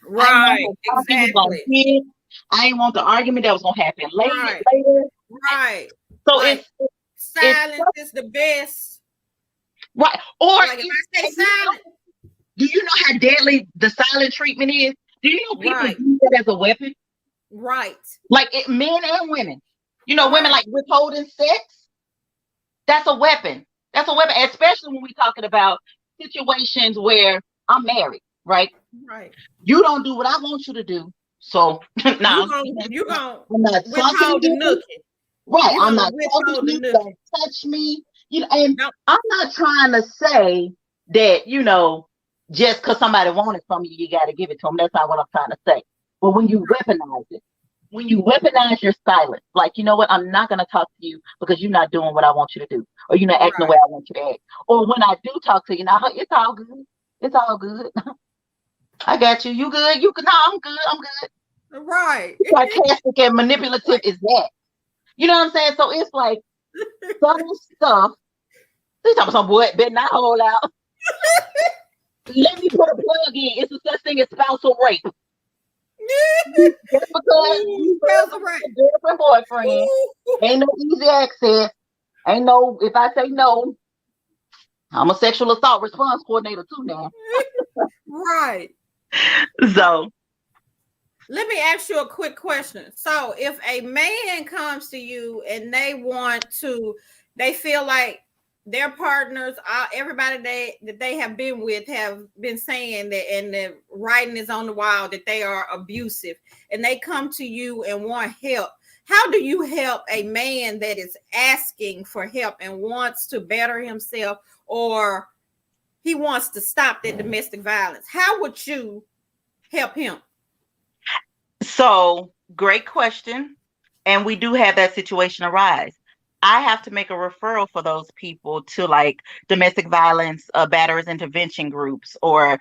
I ain't want Right. what talking was gonna Exactly. hit. I ain't want the argument that was gonna happen later. Right. Later. Right. So Like, it's silence is the best. right. Or Like, if I say silent. do you know how deadly the silent treatment is? Do you know people Right. use that as a weapon? Right. Like, men and women. Women Right. like withholding sex. That's a weapon. That's a weapon, especially when we're talking about situations where I'm married, right? Right. You don't do what I want you to do. So now You gonna I'm not talking to withhold the you. nookie. Right. You I'm gonna not talking withhold to the you. nookie. Don't touch me. And No. I'm not trying to say that, just because somebody wants it from you, you got to give it to them. That's not what I'm trying to say. But when you weaponize it, when you weaponize your silence, like, you know what, I'm not going to talk to you because you're not doing what I want you to do, or you're not acting the Right. way I want you to act. Or when I do talk to you, now it's all good. It's all good. I got you. You good? You good? No, I'm good. I'm good. Right. Sarcastic and manipulative is that. You know what I'm saying? So it's like subtle stuff. They talking about some what? Better not hold out. Let me put a plug in. It's a such thing as spousal rape. Just because you Spells have right. a different boyfriend, ain't no easy access. Ain't no, if I say no, I'm a sexual assault response coordinator too now. Right. So Let me ask you a quick question. So, if a man comes to you and they feel like their partners, everybody that they have been with, have been saying that, and the writing is on the wall that they are abusive, and they come to you and want help, how do you help a man that is asking for help and wants to better himself, or he wants to stop that domestic violence? How would you help him? So, great question. And we do have that situation arise. I have to make a referral for those people to, like, domestic violence batterers intervention groups, or,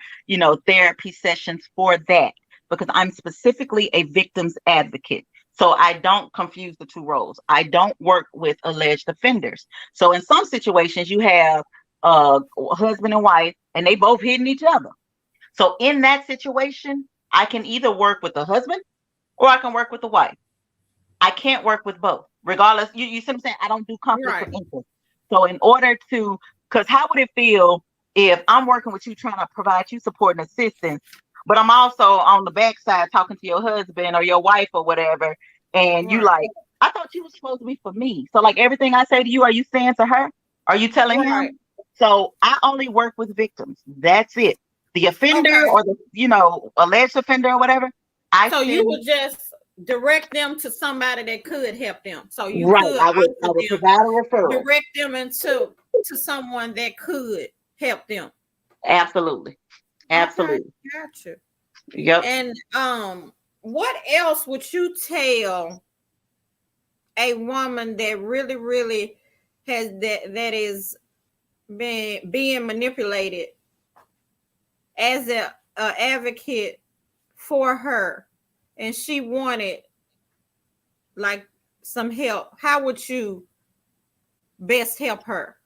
therapy sessions for that, because I'm specifically a victim's advocate. So I don't confuse the two roles. I don't work with alleged offenders. So in some situations, you have a husband and wife, and they both hitting each other. So in that situation, I can either work with the husband or I can work with the wife. I can't work with both, regardless. You see what I'm saying? I don't do conflict of Right. interest. So in order to, because how would it feel if I'm working with you, trying to provide you support and assistance, but I'm also on the backside talking to your husband or your wife or whatever, and you Right. like, I thought you was supposed to be for me. So like, everything I say to you, are you saying to her? Are you telling Right. him? So I only work with victims. That's it. The offender, Okay. or the alleged offender or whatever, I So you send. would just direct them to somebody that could help them. So you Right. could I would offer them, provide a referral. direct them into to someone that could help them. Absolutely. Okay, Absolutely. gotcha. Yep. And what else would you tell a woman that really, really has that is being manipulated as a advocate for her, and she wanted like some help? How would you best help her?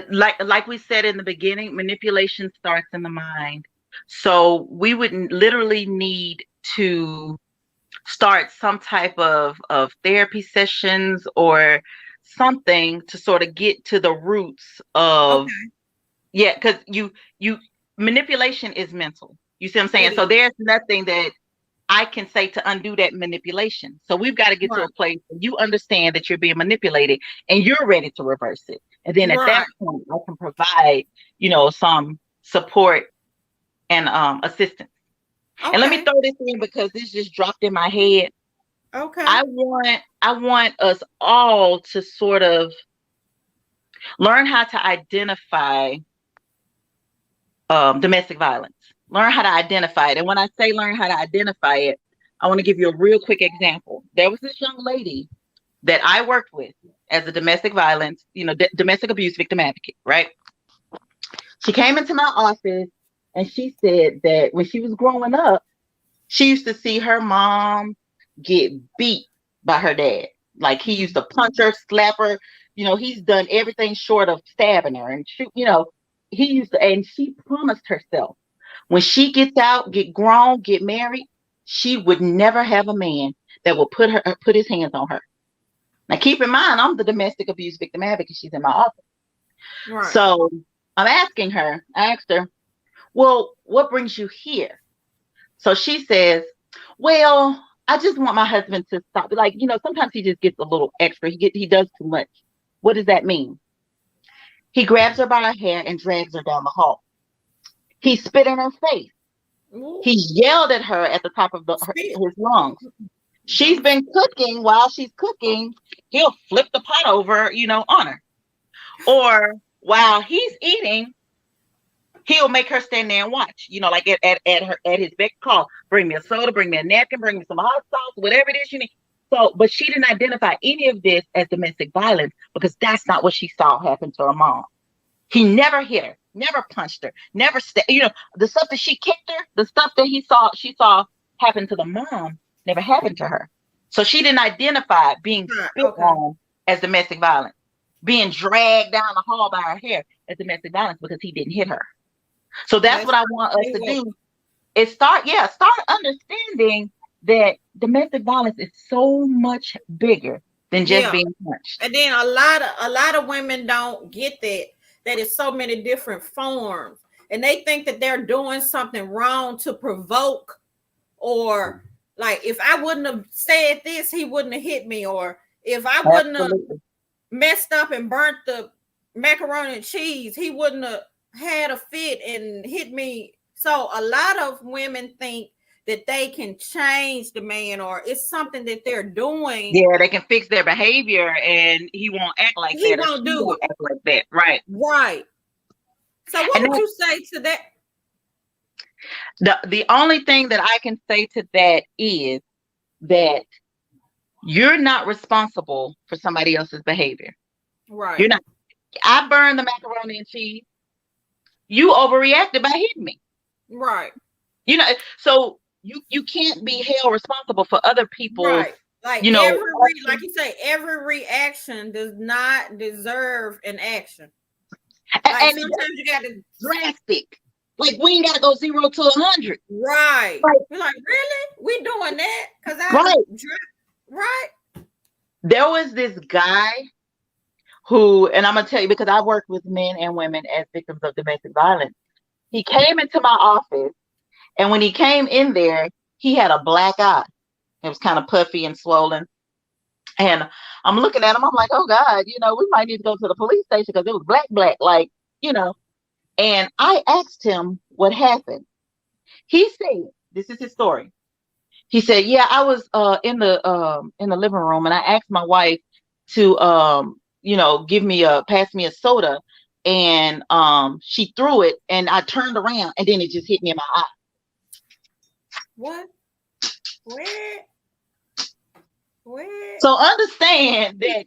Like we said in the beginning, manipulation starts in the mind. So we would literally need to start some type of therapy sessions or something to sort of get to the roots of, Okay. yeah, because you manipulation is mental. You see what I'm saying? It So is. there's nothing that I can say to undo that manipulation. So we've got to get to Right. a place where you understand that you're being manipulated and you're ready to reverse it. And then at that Right. point, I can provide, some support and assistance. And let me Okay. throw this in because this just dropped in my head. Okay. I want us all to sort of learn how to identify domestic violence. Learn how to identify it. And when I say learn how to identify it, I want to give you a real quick example. There was this young lady that I worked with as a domestic violence, domestic abuse victim advocate, right? She came into my office and she said that when she was growing up, she used to see her mom get beat by her dad. Like he used to punch her, slap her. He's done everything short of stabbing her and shoot, he used to, and she promised herself when she gets out, get grown, get married, she would never have a man that will put his hands on her. Now, keep in mind, I'm the domestic abuse victim advocate. She's in my office. Right. So I asked her, well, what brings you here? So she says, well, I just want my husband to stop. Like, sometimes he just gets a little extra. He does too much. What does that mean? He grabs her by her hair and drags her down the hall. He spit in her face. Ooh. He yelled at her at the top of his lungs. She's been cooking. While she's cooking, he'll flip the pot over, on her. Or while he's eating, he'll make her stand there and watch, like at his beck call. Bring me a soda, bring me a napkin, bring me some hot sauce, whatever it is you need. So, but she didn't identify any of this as domestic violence because that's not what she saw happen to her mom. He never hit her, never punched her, never the stuff that she kicked her, the stuff that she saw happen to the mom never happened to her. So she didn't identify being spit on as domestic violence, being dragged down the hall by her hair as domestic violence because he didn't hit her. So that's what I want us to do is start understanding that domestic violence is so much bigger than just being punched. And then a lot of women don't get that it's so many different forms. And they think that they're doing something wrong to provoke, or like if I wouldn't have said this, he wouldn't have hit me, or if I wouldn't have messed up and burnt the macaroni and cheese, he wouldn't have had a fit and hit me. So a lot of women think that they can change the man, or it's something that they're doing. Yeah, they can fix their behavior and he won't act like that. He won't do it. Act like that. Right. Right. So what would you say to that? The only thing that I can say to that is that you're not responsible for somebody else's behavior. Right. You're not. I burned the macaroni and cheese. You overreacted by hitting me. Right. So you can't be held responsible for other people's. Right. Like like you say, every reaction does not deserve an action. Like and sometimes you got to drastic. Like we ain't got to go 0 to 100. Right. You're like, really? We doing that? Because right. There was this guy who, and I'm gonna tell you because I worked with men and women as victims of domestic violence. He came into my office, and when he came in there, he had a black eye. It was kind of puffy and swollen. And I'm looking at him. I'm like, oh God, we might need to go to the police station because it was black, like, And I asked him what happened. He said, this is his story. He said, yeah, I was in the living room and I asked my wife to pass me a soda, and she threw it and I turned around and then it just hit me in my eye. What? Where? So understand that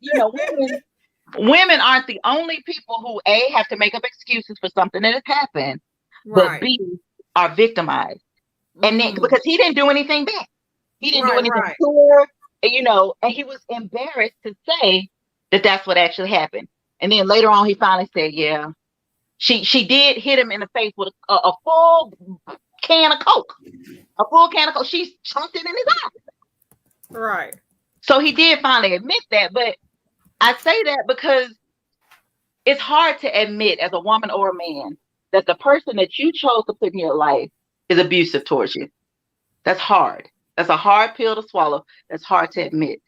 women aren't the only people who A, have to make up excuses for something that has happened, but B, are victimized. And then because he didn't do anything back. He didn't do anything to her, and he was embarrassed to say that that's what actually happened. And then later on, he finally said, yeah, she did hit him in the face with a full can of Coke. A full can of Coke. She chunked it in his eye. Right. So he did finally admit that. But I say that because it's hard to admit as a woman or a man that the person that you chose to put in your life is abusive towards you. That's hard. That's a hard pill to swallow. That's hard to admit.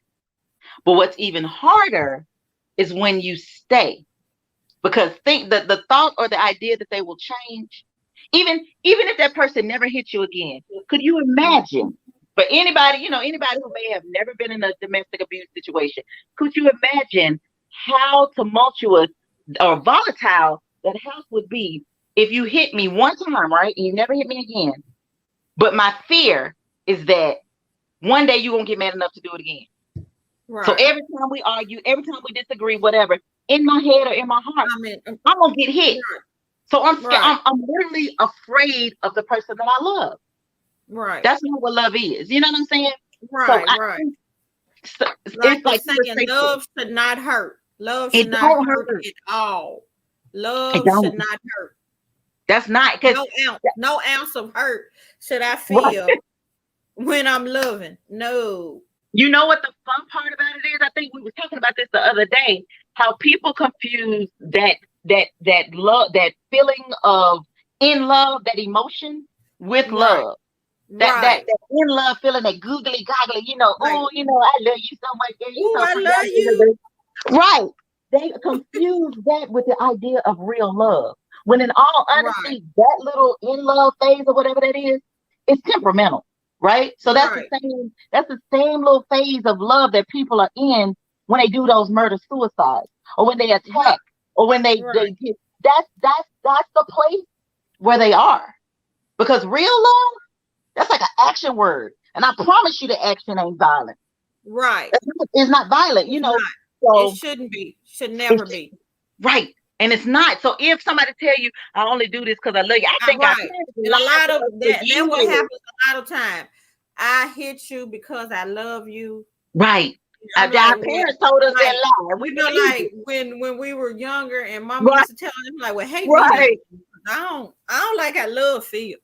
But what's even harder is when you stay. Because think that the thought or the idea that they will change, even if that person never hits you again, could you imagine? For anybody, anybody who may have never been in a domestic abuse situation, could you imagine how tumultuous or volatile that house would be if you hit me one time, right? And you never hit me again. But my fear is that one day you're going to get mad enough to do it again. Right. So every time we argue, every time we disagree, whatever, in my head or in my heart, I'm going to get hit. Right. So I'm scared. Right. I'm literally afraid of the person that I love. Right. That's not what love is. You know what I'm saying? Right, so right. It's like saying love should not hurt. Love should not hurt at all. Love should not hurt. That's not, because no ounce of hurt should I feel when I'm loving. No. You know what the fun part about it is? I think we were talking about this the other day, how people confuse that love, that feeling of in love, that emotion with love. That in love feeling, that googly goggly, I love you so much. I love you. Right. They confuse that with the idea of real love. When in all honesty, that little in love phase or whatever that is temperamental. Right. So that's the same little phase of love that people are in when they do those murder suicides, or when they attack, or when they that's the place where they are. Because real love, that's like an action word. And I promise you the action ain't violent. Right. It's not violent, So it shouldn't be. Should never be. Right. And it's not. So if somebody tell you, I only do this because I love you, I think and a lot of that what happens a lot of time. I hit you because I love you. Right. Our parents told us that lie. We know, like when we were younger, and Mama used to tell them, like, "Well, hey, I don't like how love feel."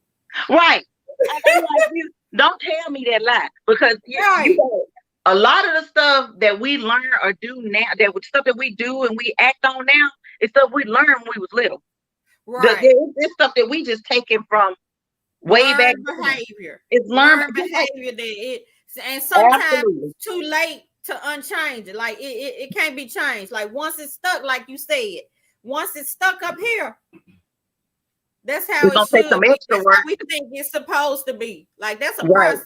Right. Don't tell me that lie, because a lot of the stuff that we learn or do now, stuff that we do and we act on now, is stuff we learned when we was little. Right. It's stuff that we just taken from way back. Behavior. It's learned behavior and sometimes it's too late to unchange it. Like it can't be changed. Like once it's stuck, like you said, once it's stuck up here, that's how it should be. That's how we think it's supposed to be. Like that's a process.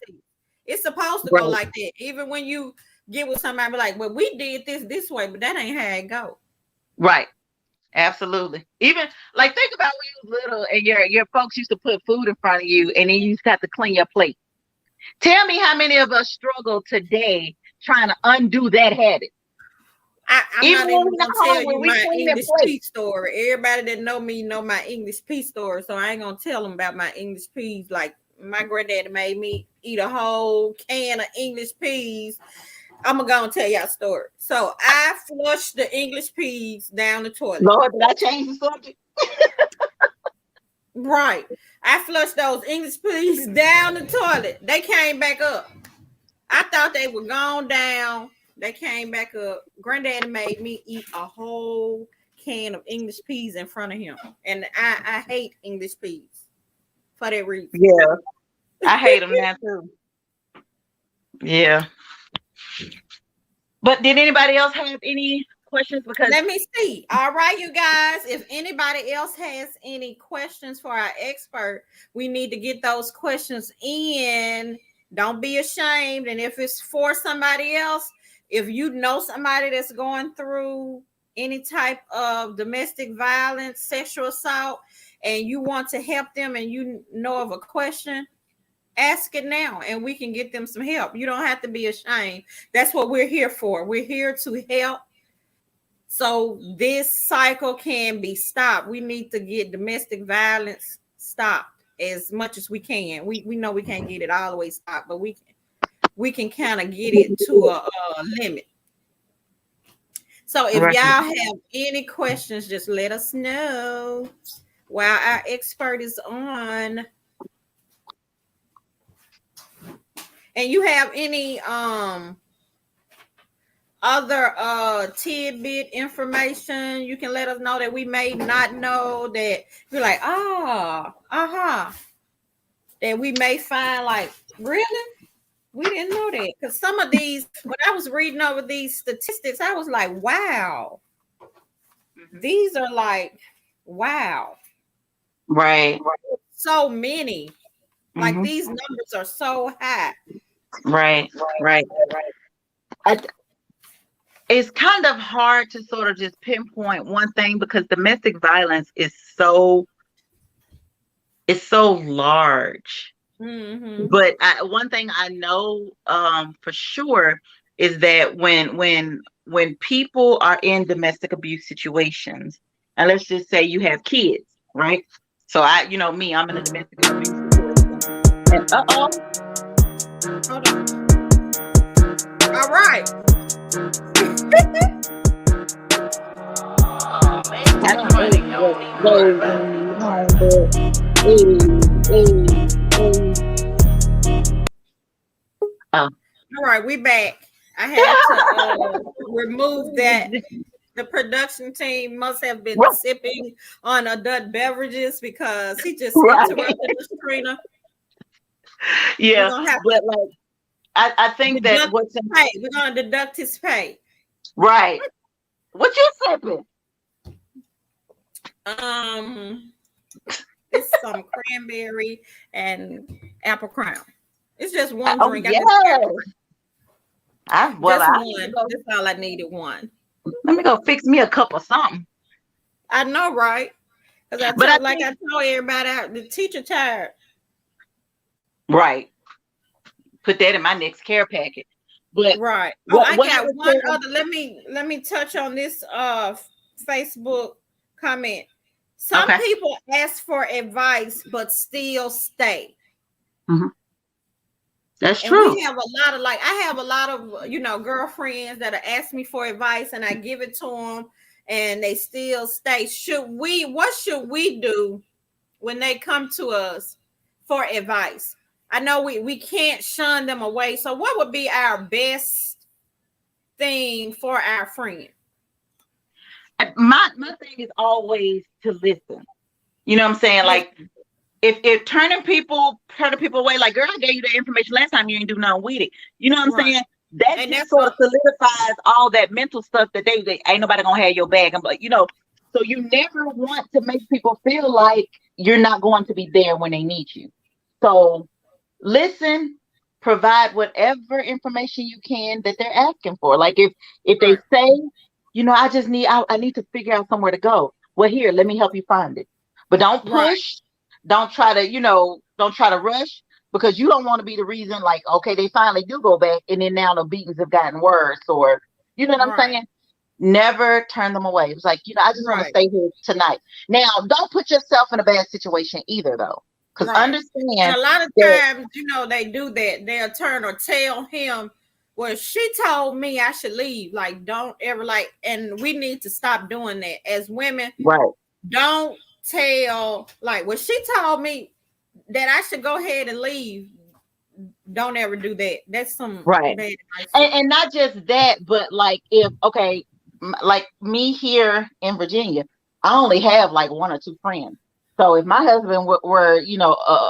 It's supposed to go like that. Even when you get with somebody, be like, well, we did this way, but that ain't how it go. Right. Absolutely. Even like think about when you was little and your folks used to put food in front of you, and then you used to have to clean your plate. Tell me how many of us struggle today trying to undo that habit. I'm not even gonna tell you my English peas story. Everybody that know me know my English peas story, so I ain't gonna tell them about my English peas. Like my granddaddy made me eat a whole can of English peas. I'm gonna go and tell y'all a story. So I flushed the English peas down the toilet. Lord, did I change the subject? Right. I flushed those English peas down the toilet. They came back up. I thought they were gone down. They came back up. Granddaddy made me eat a whole can of English peas in front of him. And I hate English peas for that reason. Yeah. I hate them now too. Yeah. But did anybody else have any questions? Because let me see. All right, you guys. If anybody else has any questions for our expert, we need to get those questions in. Don't be ashamed. And if it's for somebody else, if you know somebody that's going through any type of domestic violence, sexual assault, and you want to help them and you know of a question, ask it now and we can get them some help. You don't have to be ashamed. That's what we're here for. We're here to help so this cycle can be stopped. We need to get domestic violence stopped as much as we can. We know we can't get it all the way stopped, but we can kind of get it to a limit. So if y'all have any questions, just let us know while our expert is on. And you have any other tidbit information you can let us know that we may not know, that we're like, that we may find like, really? We didn't know that. Because some of these, when I was reading over these statistics, I was like, wow. These are like, wow. Right. So many. Like these numbers are so high. Right. It's kind of hard to sort of just pinpoint one thing because domestic violence is so large. But one thing I know for sure is that when people are in domestic abuse situations, and let's just say you have kids, right? So I'm in a domestic abuse situation. And Hold on. All right. All right, we back. I had to remove that. The production team must have been sipping on adult beverages because he just interrupted us, Trina. Yeah, but like I think that we're gonna deduct his pay. Right. What you sipping? It's some cranberry and apple crown. It's just one drink. Yes. Just one. That's all I needed. One. Let me go fix me a cup of something. I know, right? Because I told everybody, the teacher tired. Right. Put that in my next care packet. But right. I got one other. Let me touch on this Facebook comment. Some people ask for advice but still stay. That's true. We have I have a lot of girlfriends that ask me for advice and I give it to them and they still stay. What should we do when they come to us for advice? I know we can't shun them away. So what would be our best thing for our friend? My thing is always to listen. You know what I'm saying? Like if turning people away, like, girl, I gave you the information last time, you ain't do nothing with it. You know what I'm saying? That just sort of solidifies all that mental stuff that they ain't nobody gonna have your bag. I'm like, so you never want to make people feel like you're not going to be there when they need you. So listen, provide whatever information you can that they're asking for. Like if they say, I need to figure out somewhere to go. Well, here, let me help you find it. But don't push. Don't try to rush, because you don't want to be the reason, like, okay, they finally do go back and then now the beatings have gotten worse, or you know what I'm saying? Never turn them away. It's like, I just want to stay here tonight. Now, don't put yourself in a bad situation either, though. Because understand. And a lot of times, they do that. They'll turn or tell him, well, she told me I should leave. Like, don't ever and we need to stop doing that as women. Right. Don't tell, like, well, she told me that I should go ahead and leave. Don't ever do that. That's some bad advice. And not just that, but like like me here in Virginia, I only have like one or two friends. So if my husband were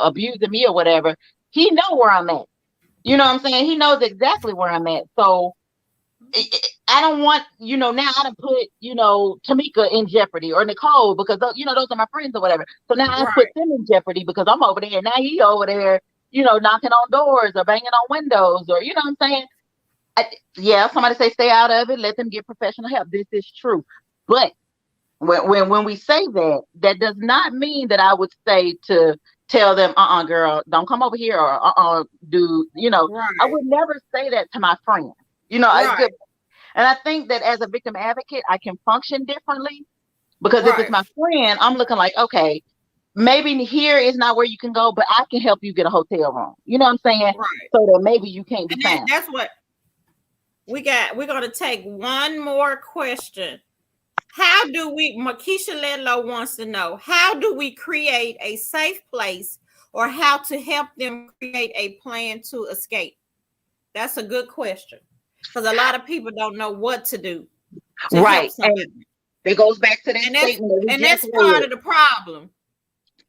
abusing me or whatever, he know where I'm at. You know what I'm saying? He knows exactly where I'm at. So I don't want, now I done put, Tamika in jeopardy, or Nicole, because, those are my friends or whatever. So now I put them in jeopardy because I'm over there. Now he over there, knocking on doors or banging on windows, or, you know what I'm saying? Somebody say stay out of it. Let them get professional help. This is true. But when we say that, that does not mean that I would say to tell them, girl, don't come over here, or do, I would never say that to my friend. And I think that as a victim advocate, I can function differently, because if it's my friend, I'm looking like, okay, maybe here is not where you can go, but I can help you get a hotel room. You know what I'm saying? So that maybe you can't be found. That's what we got. We're going to take one more question. How do we, Makisha Ledlow wants to know, how do we create a safe place, or how to help them create a plan to escape? That's a good question. Because a lot of people don't know what to do to help Right. And somebody. it goes back to that And that's statement that we and just that's part read. of the problem.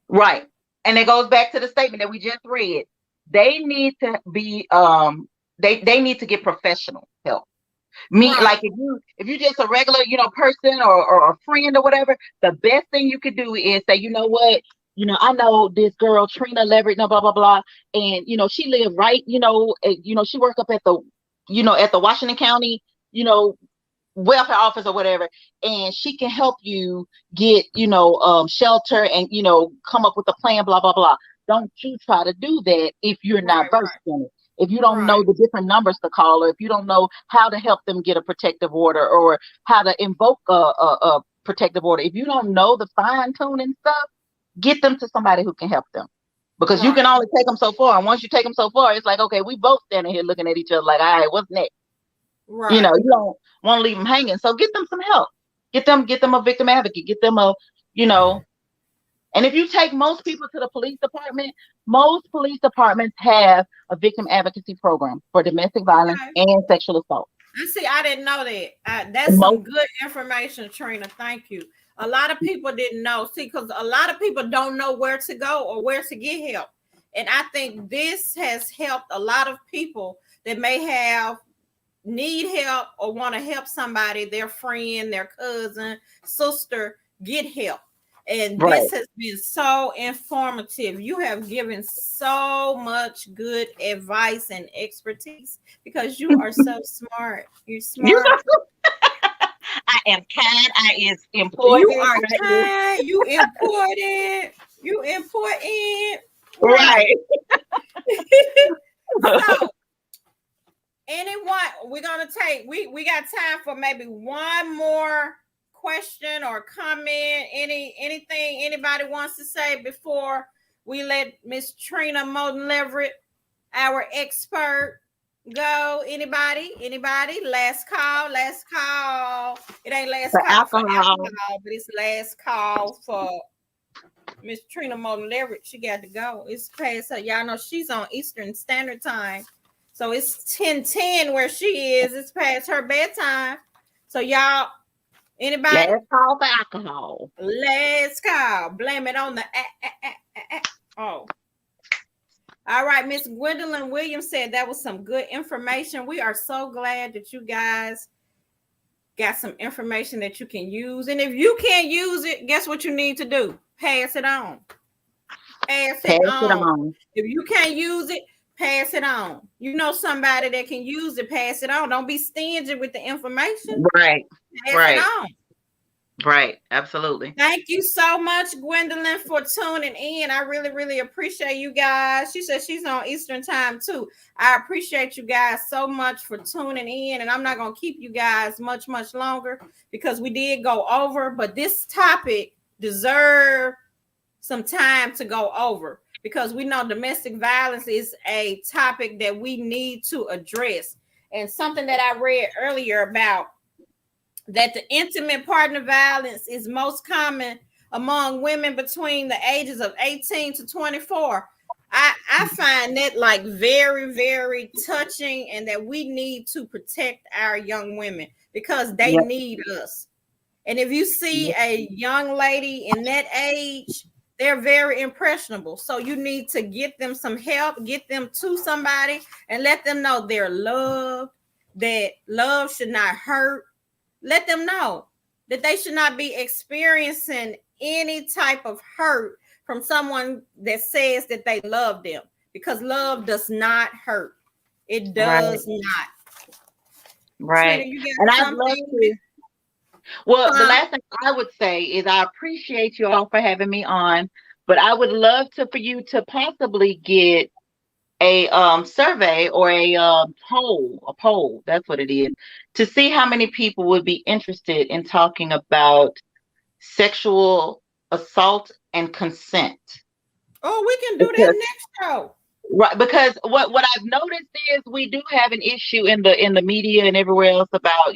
Right. And it goes back to the statement that we just read. They need to be they need to get professional help. Me, Right. like if you just a regular, person or a friend or whatever, the best thing you could do is say, you know what, I know this girl Trina Leverett, blah blah blah, and she live right, she work up at the, at the Washington County, welfare office or whatever, and she can help you get, shelter and come up with a plan, blah blah blah. Don't you try to do that if you're not Right. versed Right. in it. If you don't know Right. the different numbers to call, or if you don't know how to help them get a protective order, or how to invoke a protective order, if you don't know the fine tuning stuff, get them to somebody who can help them, because you can Right. only take them so far. And once you take them so far, it's like, okay, we both standing here looking at each other like, all right, what's next? Right. You don't want to leave them hanging. So get them some help. Get them a victim advocate. Get them and if you take most people to the police department, most police departments have a victim advocacy program for domestic violence Okay. and sexual assault. See, I didn't know that. That's Most, some good information, Trina. Thank you. A lot of people didn't know. See, because a lot of people don't know where to go or where to get help. And I think this has helped a lot of people that may have need help or want to help somebody, their friend, their cousin, sister, get help. And right. this has been so informative. You have given so much good advice and expertise because you are so smart. You're smart. I am kind. I is You important. are kind. You important. You important. Right. So, anyone, we're gonna take. We got time for maybe one more question or comment. Anything anybody wants to say before we let Miss Trina Moulton Leverett, our expert, go? Anybody? Last call. It ain't last For call for alcohol. alcohol, but it's last call for Miss Trina Moulton Leverett. She got to go. It's past her. Y'all know she's on Eastern Standard Time. So it's 10:10 where she is. It's past her bedtime. So y'all, anybody? Last call for alcohol. Last call. Blame it on the oh. All right, Miss Gwendolyn Williams said that was some good information. We are so glad that you guys got some information that you can use. And if you can't use it, guess what you need to do? Pass it on. Pass it on. If you can't use it, pass it on. You know somebody that can use it, pass it on. Don't be stingy with the information. Right. Pass Right. it on. Right. Absolutely. Thank you so much, Gwendolyn, for tuning in. I really, really appreciate you guys. She said she's on Eastern Time too. I appreciate you guys so much for tuning in. And I'm not going to keep you guys much longer because we did go over. But this topic deserves some time to go over because we know domestic violence is a topic that we need to address. And something that I read earlier about that the intimate partner violence is most common among women between the ages of 18 to 24. I find that like very, very touching, and that we need to protect our young women because they need us. And if you see a young lady in that age, they're very impressionable. So you need to get them some help, get them to somebody, and let them know they're loved, that love should not hurt. Let them know that they should not be experiencing any type of hurt from someone that says that they love them, because love does not hurt. It does not. Right. Trina, and I'd love to. Well, the last thing I would say is I appreciate you all for having me on, but I would love for you to possibly get a survey or a poll, that's what it is, to see how many people would be interested in talking about sexual assault and consent. Oh, we can do that next show. Right, because what I've noticed is we do have an issue in the media and everywhere else about,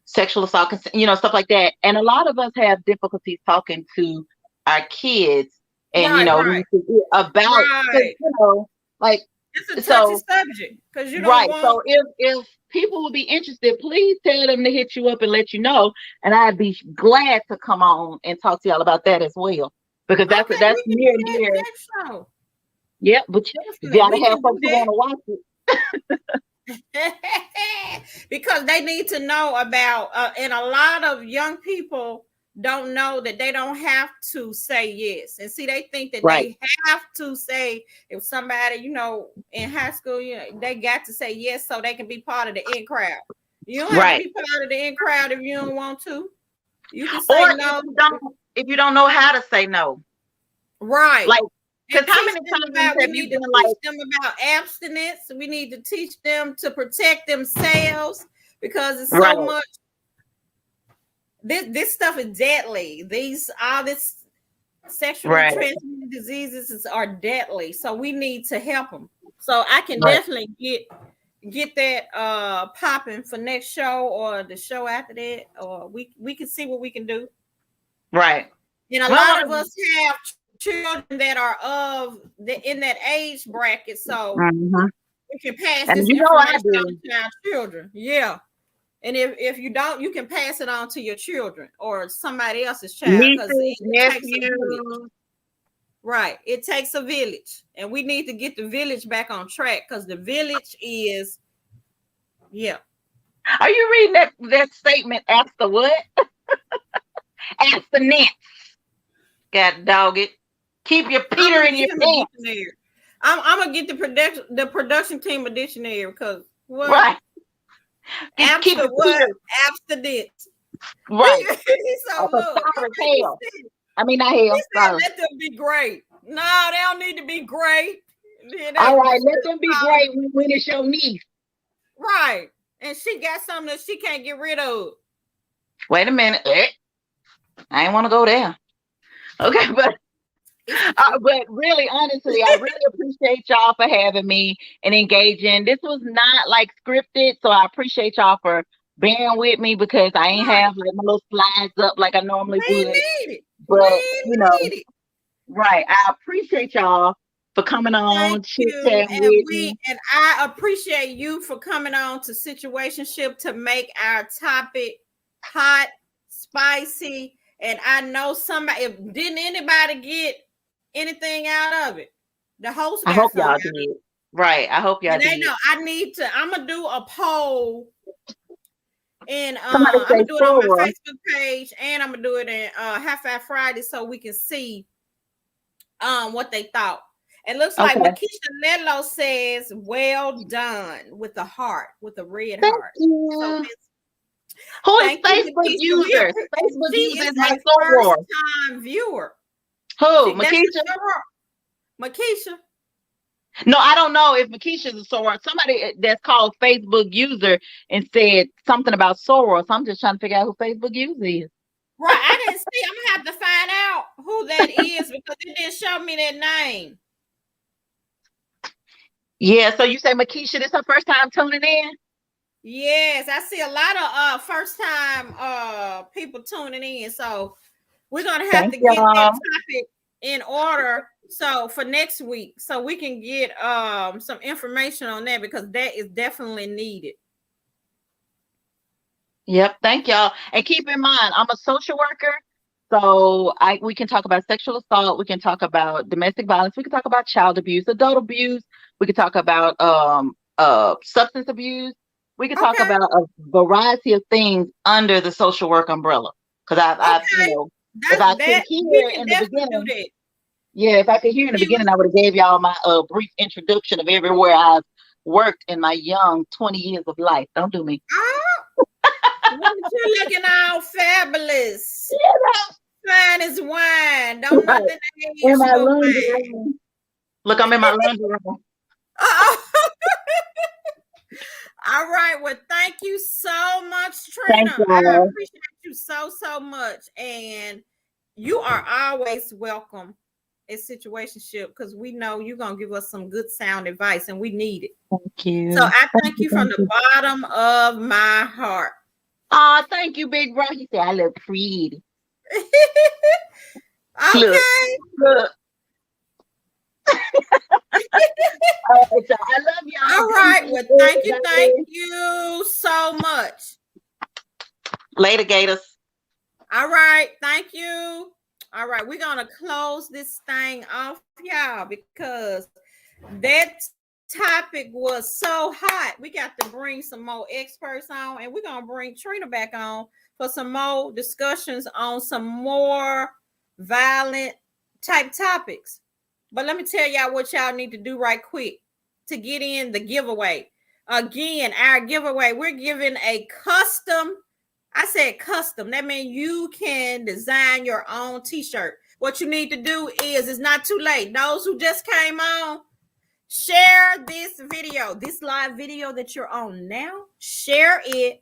sexual assault, stuff like that. And a lot of us have difficulties talking to our kids and, about, like, It's a touchy So subject because you don't right. want. So if people would be interested, please tell them to hit you up and let you know. And I'd be glad to come on and talk to y'all about that as well. Because Okay, that's we can near do and that dear. next show. Yep, but you Definitely, gotta we have can do folks who want to watch it. that because they need to know about. And a lot of young people don't know that they don't have to say yes. And see, they think that Right. they have to say if somebody, in high school, they got to say yes so they can be part of the in crowd. You don't have to Right. be part of the in crowd if you don't want to. You can say Or no. if you don't know how to say no. Right. Like, And because how teach many them times about, we have you need to been teach like, them about abstinence. We need to teach them to protect themselves because it's right, so much. This stuff is deadly. All this sexually right, transmitted diseases are deadly. So we need to help them. So I can right, definitely get that popping for next show or the show after that, or we can see what we can do. right. And a Well, lot of us have children that are in that age bracket, so mhm. we can pass And this you know I information on do. to our children. Yeah. And if you don't, you can pass it on to your children or somebody else's child because Nieces, it takes a village. nephews. Right. It takes a village. And we need to get the village back on track because the village is, yeah. Are you reading that statement? After what? Abstinence. God dog it. Keep your I'm Peter gonna in get your him a pants. dictionary. I'm gonna get the production team a dictionary because what? Right. Keep After your what? Peter. Abstinence. Right. So For look, sorry hell. I mean, not hell. he said, Sorry. let them be great. No, they don't need to be great. All right. Let them be great when it's your niece. Right. And she got something that she can't get rid of. Wait a minute. I ain't want to go there. Okay, but really, honestly, I really appreciate y'all for having me and engaging. This was not like scripted, so I appreciate y'all for bearing with me because I ain't Right. have like my little slides up like I normally We would. need it. But We you know, need it. right? I appreciate y'all for coming Thank on, chit you. chat with me. And I appreciate you for coming on to Situationship to make our topic hot, spicy. And I know somebody, if didn't anybody get anything out of it, the host I got hope something y'all out of did. Right? I hope it. y'all And they did. know I'm gonna do a poll, and Somebody I'm say gonna do it on my Sora. Facebook page, and I'm gonna do it in Half Five Friday so we can see what they thought. It looks like Okay. Makisha Nello says, well done with a heart, with a red Thank heart. So you. Who is thank you, Facebook Makisha. user? Facebook She user is is my a soror. first-time viewer. Who? That's Makisha? Makisha. No, I don't know if Makisha's a soror. Somebody that's called Facebook user and said something about soror. So I'm just trying to figure out who Facebook user is. Right. I didn't see. I'm gonna have to find out who that is because it didn't show me that name. Yeah, so you say Makisha, this her first time tuning in? Yes, I see a lot of first time people tuning in. So we're gonna have Thank to get that y'all. topic in order so for next week so we can get some information on that because that is definitely needed. Yep, thank y'all. And keep in mind, I'm a social worker. So we can talk about sexual assault, we can talk about domestic violence, we can talk about child abuse, adult abuse, we can talk about substance abuse, we can talk Okay. about a variety of things under the social work umbrella. Because I Okay. if I could That we hear can in the definitely do beginning, that. yeah, if I could hear in the beginning, I would have gave y'all my brief introduction of everywhere I've worked in my young 20 years of life. Don't do me. Oh, you're looking all fabulous. Fine as wine. Don't Right. nothing In age my but laundry wine. room. Look, I'm in my laundry room. All right. Well, thank you so much, Thank Trina. I y'all. appreciate you so much. And you are always welcome at Situationship because we know you're going to give us some good sound advice and we need it. Thank you. So I thank you from the bottom of my heart. Oh, thank you, big bro. He said I look pretty. Okay. Look. All right, y'all. I love y'all. All right. Well, thank you so much. Later, Gators. All right. Thank you. All right. We're going to close this thing off, y'all, because that topic was so hot. We got to bring some more experts on, and we're going to bring Trina back on for some more discussions on some more violent type topics. But let me tell y'all what y'all need to do right quick to get in the giveaway. Again, our giveaway, we're giving a custom. I said custom. That means you can design your own t-shirt. What you need to do is, it's not too late. Those who just came on, share this video, this live video that you're on now. Share it.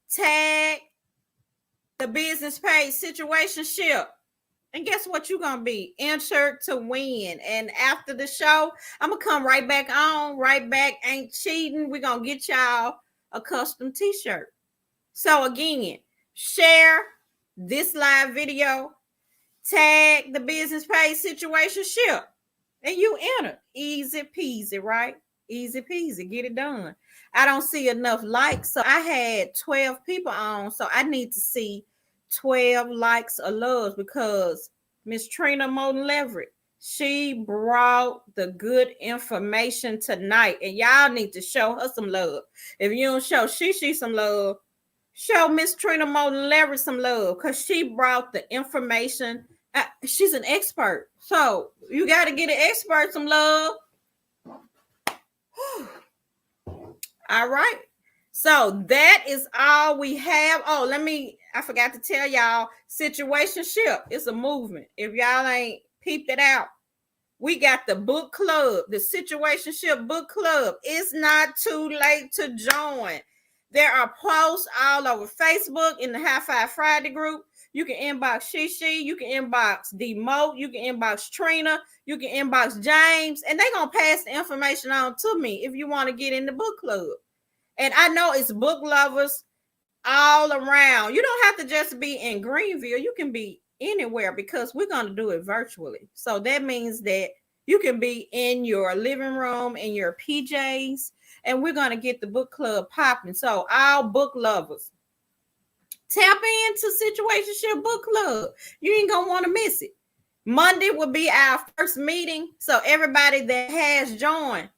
Tag the business page Situationship. And guess what? You're going to be entered to win. And after the show, I'm going to come right back on, right back. Ain't cheating. We're going to get y'all a custom t-shirt. So again, share this live video, tag the business page Situationship, and you enter. Easy peasy, right? Easy peasy. Get it done. I don't see enough likes. So I had 12 people on. So I need to see 12 likes or loves because Miss Trina Moten Leverett, she brought the good information tonight. And y'all need to show her some love. If you don't show she some love, show Miss Trina Moten Leverett some love because she brought the information. She's an expert. So you got to get an expert some love. All right. So that is all we have. Oh, I forgot to tell y'all, Situationship. It's a movement. If y'all ain't peeped it out, we got the book club, the Situationship book club. It's not too late to join. There are posts all over Facebook in the High Five Friday group. You can inbox Shishi, you can inbox D-Mo, you can inbox Trina, you can inbox James, and they're going to pass the information on to me if you want to get in the book club. And I know it's book lovers all around. You don't have to just be in Greenville. You can be anywhere because we're going to do it virtually. So that means that you can be in your living room, in your PJs, and we're going to get the book club popping. So all book lovers, tap into Situationship Book Club. You ain't going to want to miss it. Monday will be our first meeting. So everybody that has joined,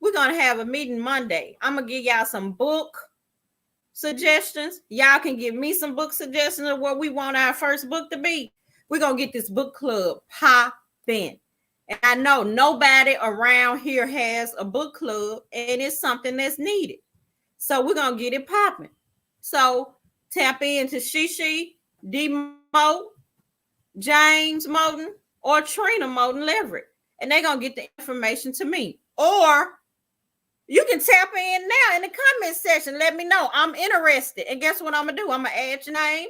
we're going to have a meeting Monday. I'm going to give y'all some book suggestions. Y'all can give me some book suggestions of what we want our first book to be. We're going to get this book club popping. And I know nobody around here has a book club, and it's something that's needed. So we're going to get it popping. So tap into Shishi, D-Mo, James Moten, or Trina Moten Leverett, and they're going to get the information to me. Or you can tap in now in the comment section. Let me know. I'm interested. And guess what I'm going to do? I'm going to add your name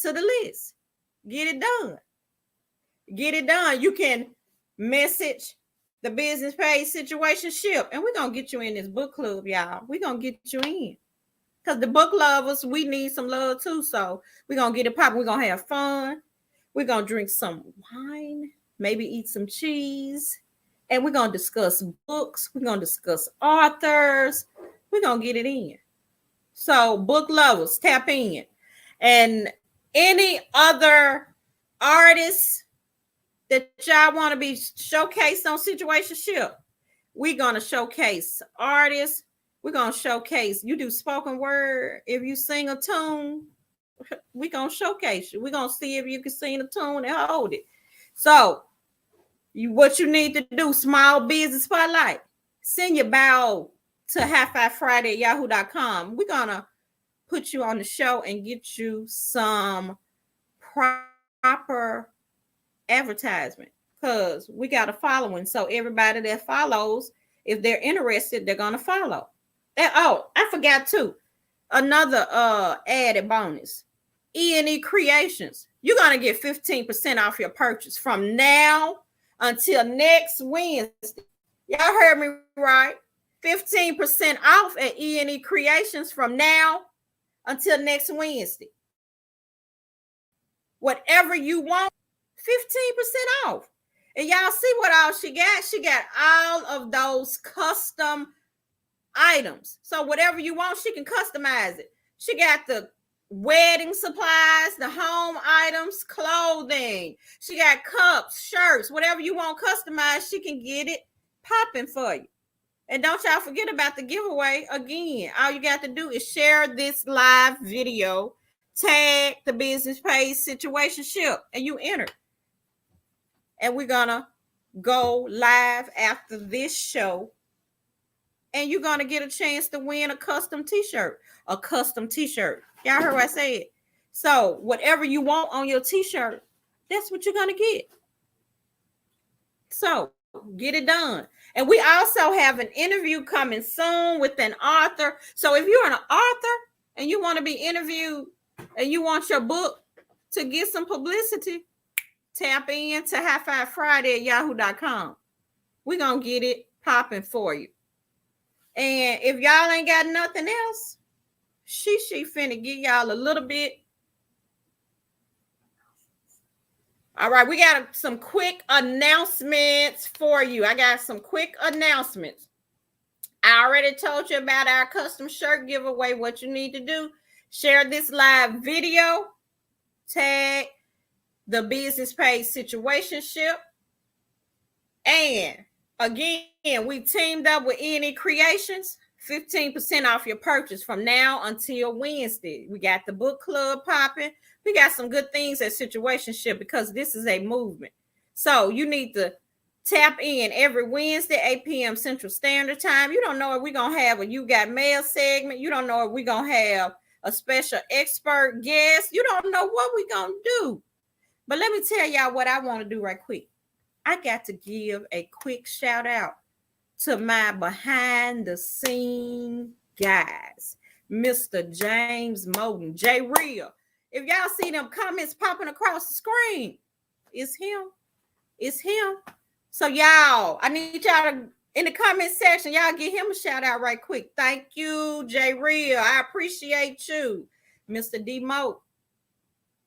to the list. Get it done. Get it done. You can message the business page Situationship, and we're going to get you in this book club, y'all. We're going to get you in. Because the book lovers, we need some love too. So we're going to get it popping. We're going to have fun. We're going to drink some wine, maybe eat some cheese. And we're going to discuss books. We're going to discuss authors. We're going to get it in. So book lovers, tap in. And any other artists that y'all want to be showcased on Situationship, we're going to showcase artists. We're going to showcase, you do spoken word. If you sing a tune, we're going to showcase you. We're going to see if you can sing a tune and hold it. So what you need to do, small business spotlight, send your bio to highfivefriday@yahoo.com. We're going to put you on the show and get you some proper advertisement because we got a following. So everybody that follows, if they're interested, they're going to follow. And, oh, I forgot too. Another added bonus. E&E Creations. You're going to get 15% off your purchase from now until next Wednesday. Y'all heard me right. 15% off at E&E Creations from now until next Wednesday. Whatever you want, 15% off. And y'all see what all she got? She got all of those custom items. So whatever you want, she can customize it. She got the wedding supplies, the home items, clothing. She got cups, shirts, whatever you want customized, she can get it popping for you. And don't y'all forget about the giveaway. Again, all you got to do is share this live video, tag the business page situationship, and you enter. And we're gonna go live after this show, and you're gonna get a chance to win a custom t-shirt. A custom t-shirt. Y'all heard what I said. So whatever you want on your t-shirt, that's what you're gonna get. So get it done. And we also have an interview coming soon with an author. So if you're an author and you want to be interviewed and you want your book to get some publicity, tap in to High Five Friday at yahoo.com. We're going to get it popping for you. And if y'all ain't got nothing else, she finna give y'all a little bit. All right, we got some quick announcements for you. I got some quick announcements. I already told you about our custom shirt giveaway. What you need to do, share this live video, tag the business page situationship. And again, we teamed up with E&E Creations, 15% off your purchase from now until Wednesday. We got the book club popping. We got some good things at situationship because this is a movement. So you need to tap in every Wednesday, 8 p.m. Central Standard Time. You don't know if we're going to have a You Got Mail segment. You don't know if we're going to have a special expert guest. You don't know what we're going to do. But let me tell y'all what I want to do right quick. I got to give a quick shout out to my behind the scene guys, Mr. James Moden, J Real. If y'all see them comments popping across the screen, it's him. It's him. So y'all, I need y'all to, in the comment section, y'all give him a shout out right quick. Thank you, J Real. I appreciate you. Mr. D Mo.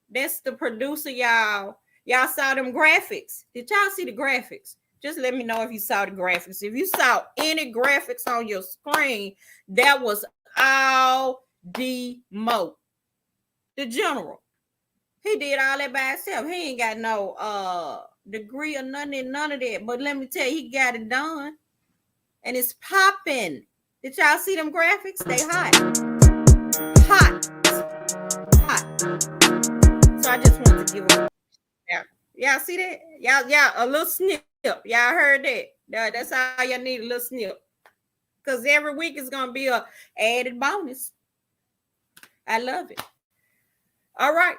That's the producer, y'all. Y'all saw them graphics. Did y'all see the graphics? Just let me know if you saw the graphics. If you saw any graphics on your screen, that was all D Mo. The general. He did all that by himself. He ain't got no degree or none of that. But let me tell you, he got it done. And it's popping. Did y'all see them graphics? They hot. Hot. So I just wanted to give a y'all see that? Y'all a little snip. Y'all heard that? That's all y'all need, a little snip. Because every week is gonna be a added bonus. I love it. All right.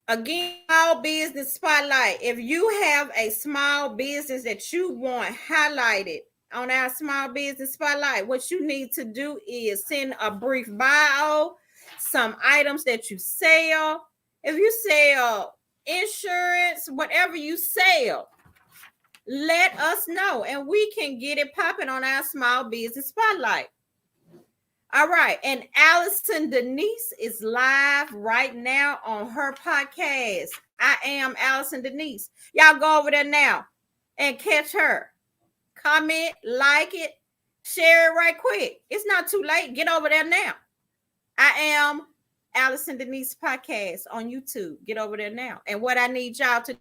Again, small business spotlight. If you have a small business that you want highlighted on our small business spotlight, what you need to do is send a brief bio, some items that you sell. If you sell insurance, whatever you sell, let us know and we can get it popping on our small business spotlight. All right. And Allison Denise is live right now on her podcast. I am Allison Denise. Y'all go over there now and catch her. Comment, like it, share it right quick. It's not too late. Get over there now. I am Allison Denise podcast on YouTube. Get over there now. And what I need y'all to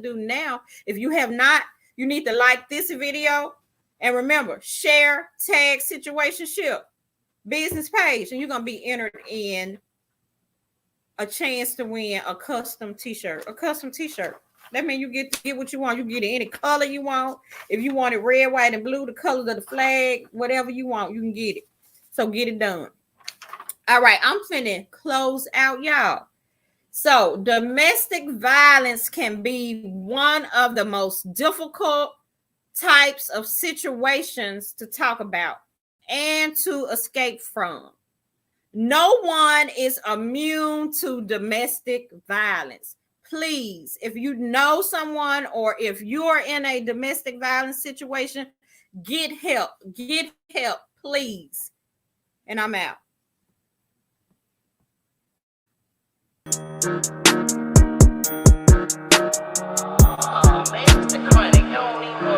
do now, if you have not, you need to like this video. And remember, share, tag, situationship, business page, and you're going to be entered in a chance to win a custom t-shirt. A custom t-shirt. That means you get what you want. You get it any color you want. If you want it red, white, and blue, the colors of the flag, whatever you want, you can get it. So get it done. All right, I'm finna close out, y'all. So domestic violence can be one of the most difficult types of situations to talk about and to escape from. No one is immune to domestic violence. Please, if you know someone or if you're in a domestic violence situation, get help. Get help, please. And I'm out.